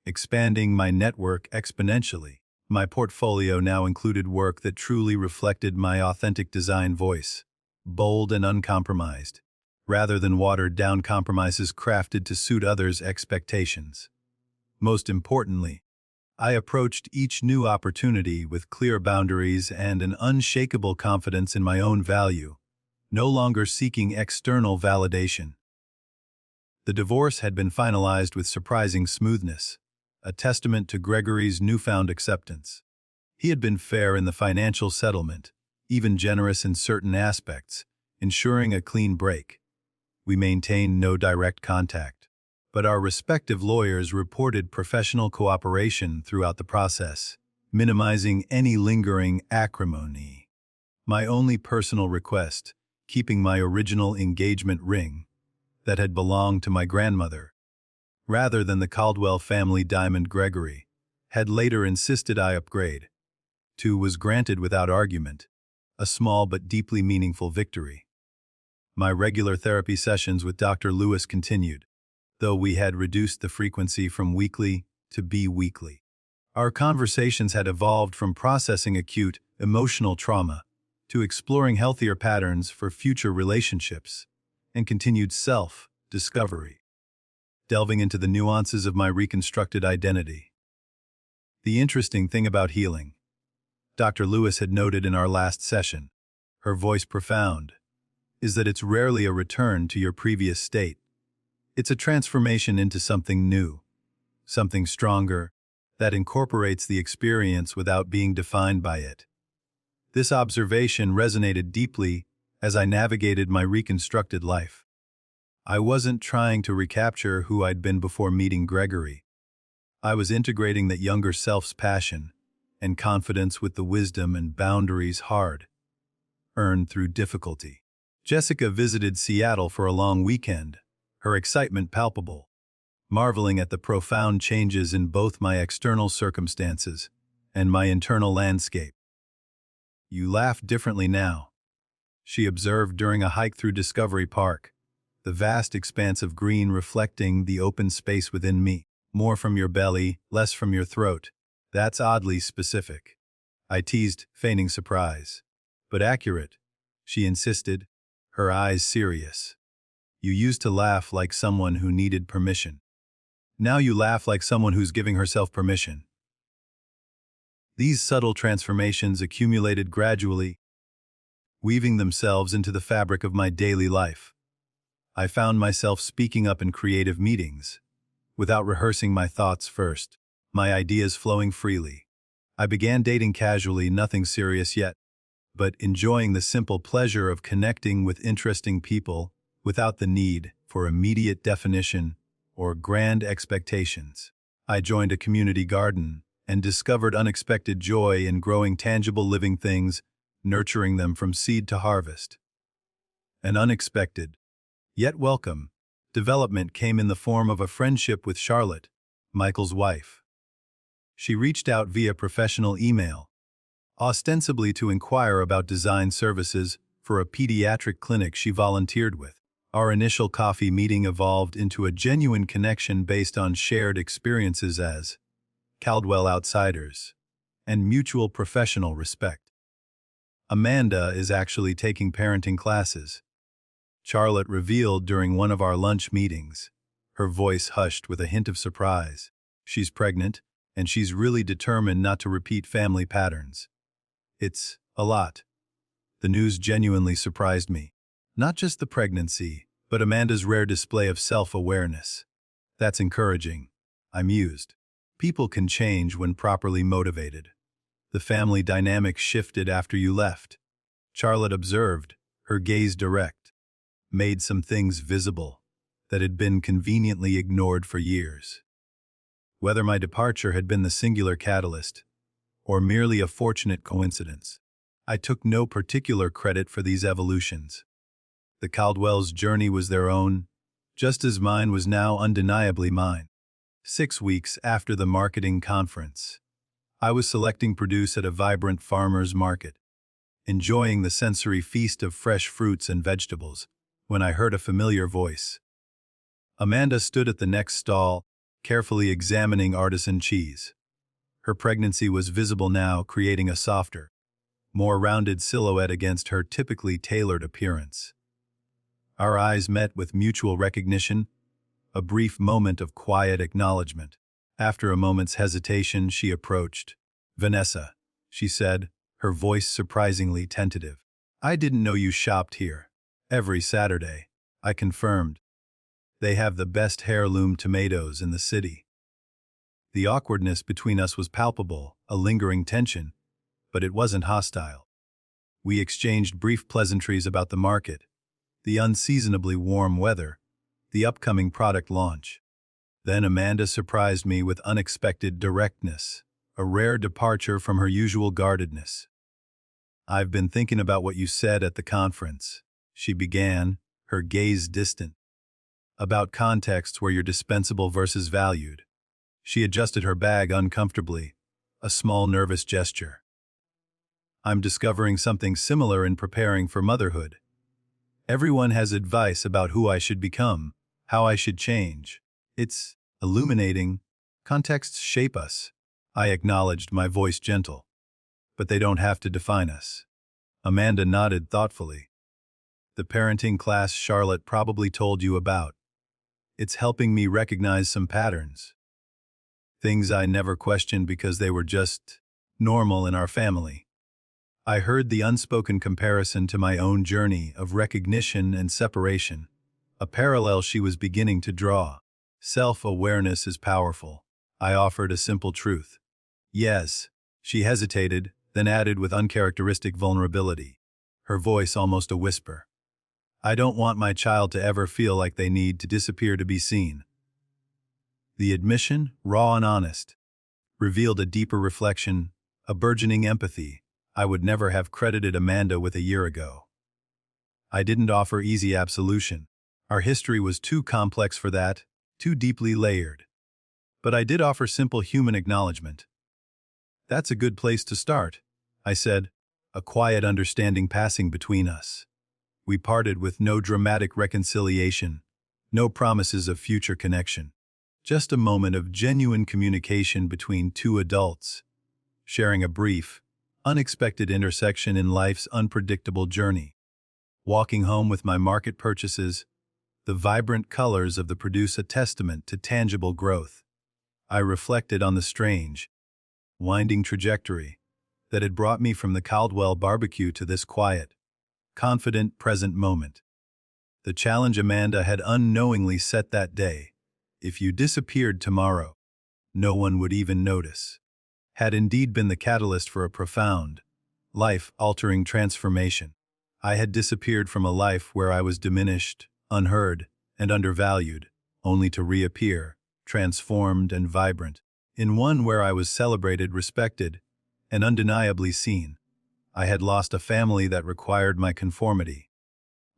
expanding my network exponentially. My portfolio now included work that truly reflected my authentic design voice, bold and uncompromised, rather than watered-down compromises crafted to suit others' expectations. Most importantly, I approached each new opportunity with clear boundaries and an unshakable confidence in my own value, no longer seeking external validation. The divorce had been finalized with surprising smoothness, a testament to Gregory's newfound acceptance. He had been fair in the financial settlement, even generous in certain aspects, ensuring a clean break. We maintained no direct contact, but our respective lawyers reported professional cooperation throughout the process, minimizing any lingering acrimony. My only personal request, keeping my original engagement ring that had belonged to my grandmother, rather than the Caldwell family diamond Gregory, had later insisted I upgrade, was granted without argument, a small but deeply meaningful victory. My regular therapy sessions with Dr. Lewis continued, though we had reduced the frequency from weekly to bi-weekly. Our conversations had evolved from processing acute, emotional trauma to exploring healthier patterns for future relationships and continued self-discovery, delving into the nuances of my reconstructed identity. The interesting thing about healing, Dr. Lewis had noted in our last session, her voice profound, is that it's rarely a return to your previous state. It's a transformation into something new, something stronger, that incorporates the experience without being defined by it. This observation resonated deeply as I navigated my reconstructed life. I wasn't trying to recapture who I'd been before meeting Gregory. I was integrating that younger self's passion and confidence with the wisdom and boundaries earned through difficulty. Jessica visited Seattle for a long weekend, her excitement palpable, marveling at the profound changes in both my external circumstances and my internal landscape. "You laugh differently now," she observed during a hike through Discovery Park, the vast expanse of green reflecting the open space within me. "More from your belly, less from your throat. That's oddly specific," I teased, feigning surprise. "But accurate," she insisted, her eyes serious. "You used to laugh like someone who needed permission. Now you laugh like someone who's giving herself permission." These subtle transformations accumulated gradually, weaving themselves into the fabric of my daily life. I found myself speaking up in creative meetings, without rehearsing my thoughts first, my ideas flowing freely. I began dating casually, nothing serious yet, but enjoying the simple pleasure of connecting with interesting people without the need for immediate definition or grand expectations. I joined a community garden and discovered unexpected joy in growing tangible living things, nurturing them from seed to harvest. An unexpected, yet welcome, development came in the form of a friendship with Charlotte, Michael's wife. She reached out via professional email, ostensibly to inquire about design services for a pediatric clinic she volunteered with. Our initial coffee meeting evolved into a genuine connection based on shared experiences as Caldwell outsiders and mutual professional respect. "Amanda is actually taking parenting classes," Charlotte revealed during one of our lunch meetings, her voice hushed with a hint of surprise. "She's pregnant, and she's really determined not to repeat family patterns. It's a lot." The news genuinely surprised me. Not just the pregnancy, but Amanda's rare display of self-awareness. "That's encouraging," I mused. "People can change when properly motivated." "The family dynamic shifted after you left," Charlotte observed, her gaze direct. "Made some things visible that had been conveniently ignored for years." Whether my departure had been the singular catalyst, or merely a fortunate coincidence, I took no particular credit for these evolutions. The Caldwells' journey was their own, just as mine was now undeniably mine. 6 weeks after the marketing conference, I was selecting produce at a vibrant farmer's market, enjoying the sensory feast of fresh fruits and vegetables, when I heard a familiar voice. Amanda stood at the next stall, carefully examining artisan cheese. Her pregnancy was visible now, creating a softer, more rounded silhouette against her typically tailored appearance. Our eyes met with mutual recognition, a brief moment of quiet acknowledgement. After a moment's hesitation, she approached. "Vanessa," she said, her voice surprisingly tentative. "I didn't know you shopped here." "Every Saturday," I confirmed. "They have the best heirloom tomatoes in the city." The awkwardness between us was palpable, a lingering tension, but it wasn't hostile. We exchanged brief pleasantries about the market, the unseasonably warm weather, the upcoming product launch. Then Amanda surprised me with unexpected directness, a rare departure from her usual guardedness. "I've been thinking about what you said at the conference," she began, her gaze distant. "About contexts where you're dispensable versus valued." She adjusted her bag uncomfortably, a small nervous gesture. "I'm discovering something similar in preparing for motherhood. Everyone has advice about who I should become, how I should change. It's illuminating. Contexts shape us." I acknowledged, my voice gentle. "But they don't have to define us." Amanda nodded thoughtfully. "The parenting class Charlotte probably told you about. It's helping me recognize some patterns. Things I never questioned because they were just normal in our family." I heard the unspoken comparison to my own journey of recognition and separation, a parallel she was beginning to draw. "Self-awareness is powerful," I offered a simple truth. "Yes." She hesitated, then added with uncharacteristic vulnerability, her voice almost a whisper. "I don't want my child to ever feel like they need to disappear to be seen." The admission, raw and honest, revealed a deeper reflection, a burgeoning empathy I would never have credited Amanda with a year ago. I didn't offer easy absolution. Our history was too complex for that, too deeply layered. But I did offer simple human acknowledgement. "That's a good place to start," I said, a quiet understanding passing between us. We parted with no dramatic reconciliation, no promises of future connection. Just a moment of genuine communication between two adults, sharing a brief, unexpected intersection in life's unpredictable journey. Walking home with my market purchases, the vibrant colors of the produce a testament to tangible growth. I reflected on the strange, winding trajectory that had brought me from the Caldwell barbecue to this quiet, confident present moment. The challenge Amanda had unknowingly set that day, if you disappeared tomorrow, no one would even notice, had indeed been the catalyst for a profound, life-altering transformation. I had disappeared from a life where I was diminished, unheard, and undervalued, only to reappear, transformed and vibrant, in one where I was celebrated, respected, and undeniably seen. I had lost a family that required my conformity,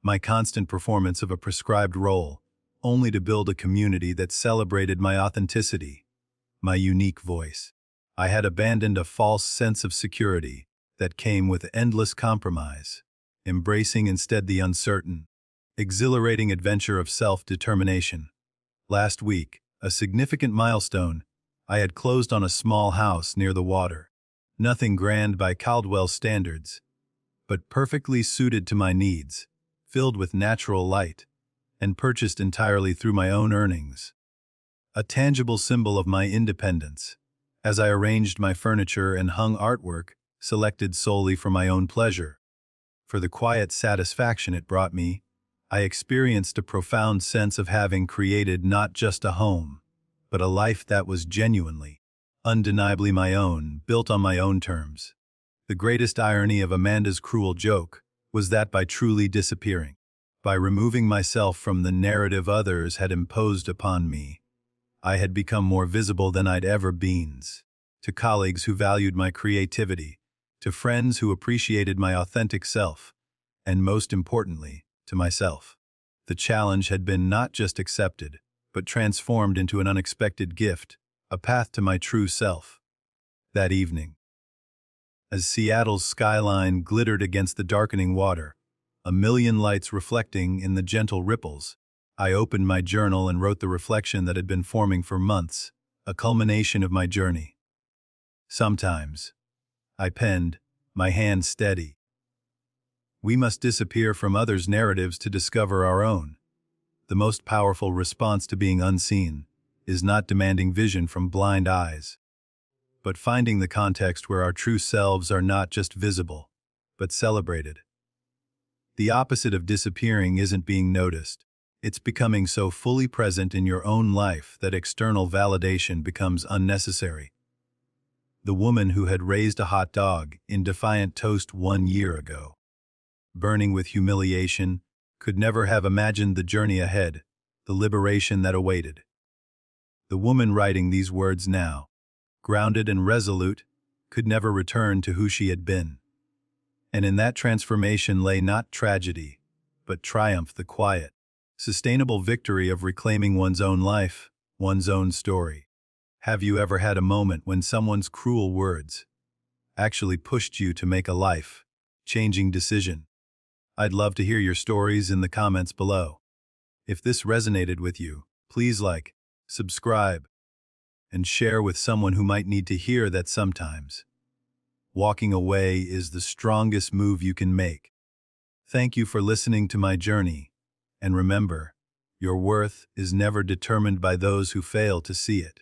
my constant performance of a prescribed role, only to build a community that celebrated my authenticity, my unique voice. I had abandoned a false sense of security that came with endless compromise, embracing instead the uncertain, exhilarating adventure of self-determination. Last week, a significant milestone, I had closed on a small house near the water. Nothing grand by Caldwell standards, but perfectly suited to my needs, filled with natural light, and purchased entirely through my own earnings. A tangible symbol of my independence, as I arranged my furniture and hung artwork selected solely for my own pleasure. For the quiet satisfaction it brought me, I experienced a profound sense of having created not just a home, but a life that was genuinely, undeniably my own, built on my own terms. The greatest irony of Amanda's cruel joke was that by truly disappearing, by removing myself from the narrative others had imposed upon me, I had become more visible than I'd ever been. To colleagues who valued my creativity, to friends who appreciated my authentic self, and most importantly, to myself. The challenge had been not just accepted, but transformed into an unexpected gift, a path to my true self. That evening, as Seattle's skyline glittered against the darkening water, a million lights reflecting in the gentle ripples, I opened my journal and wrote the reflection that had been forming for months, a culmination of my journey. "Sometimes," I penned, my hand steady, "we must disappear from others' narratives to discover our own. The most powerful response to being unseen is not demanding vision from blind eyes, but finding the context where our true selves are not just visible, but celebrated. The opposite of disappearing isn't being noticed. It's becoming so fully present in your own life that external validation becomes unnecessary." The woman who had raised a hot dog in Defiant toast 1 year ago, burning with humiliation, could never have imagined the journey ahead, the liberation that awaited. The woman writing these words now, grounded and resolute, could never return to who she had been. And in that transformation lay not tragedy, but triumph, the quiet, sustainable victory of reclaiming one's own life, one's own story. Have you ever had a moment when someone's cruel words actually pushed you to make a life-changing decision? I'd love to hear your stories in the comments below. If this resonated with you, please like, subscribe, and share with someone who might need to hear that sometimes walking away is the strongest move you can make. Thank you for listening to my journey, and remember, your worth is never determined by those who fail to see it.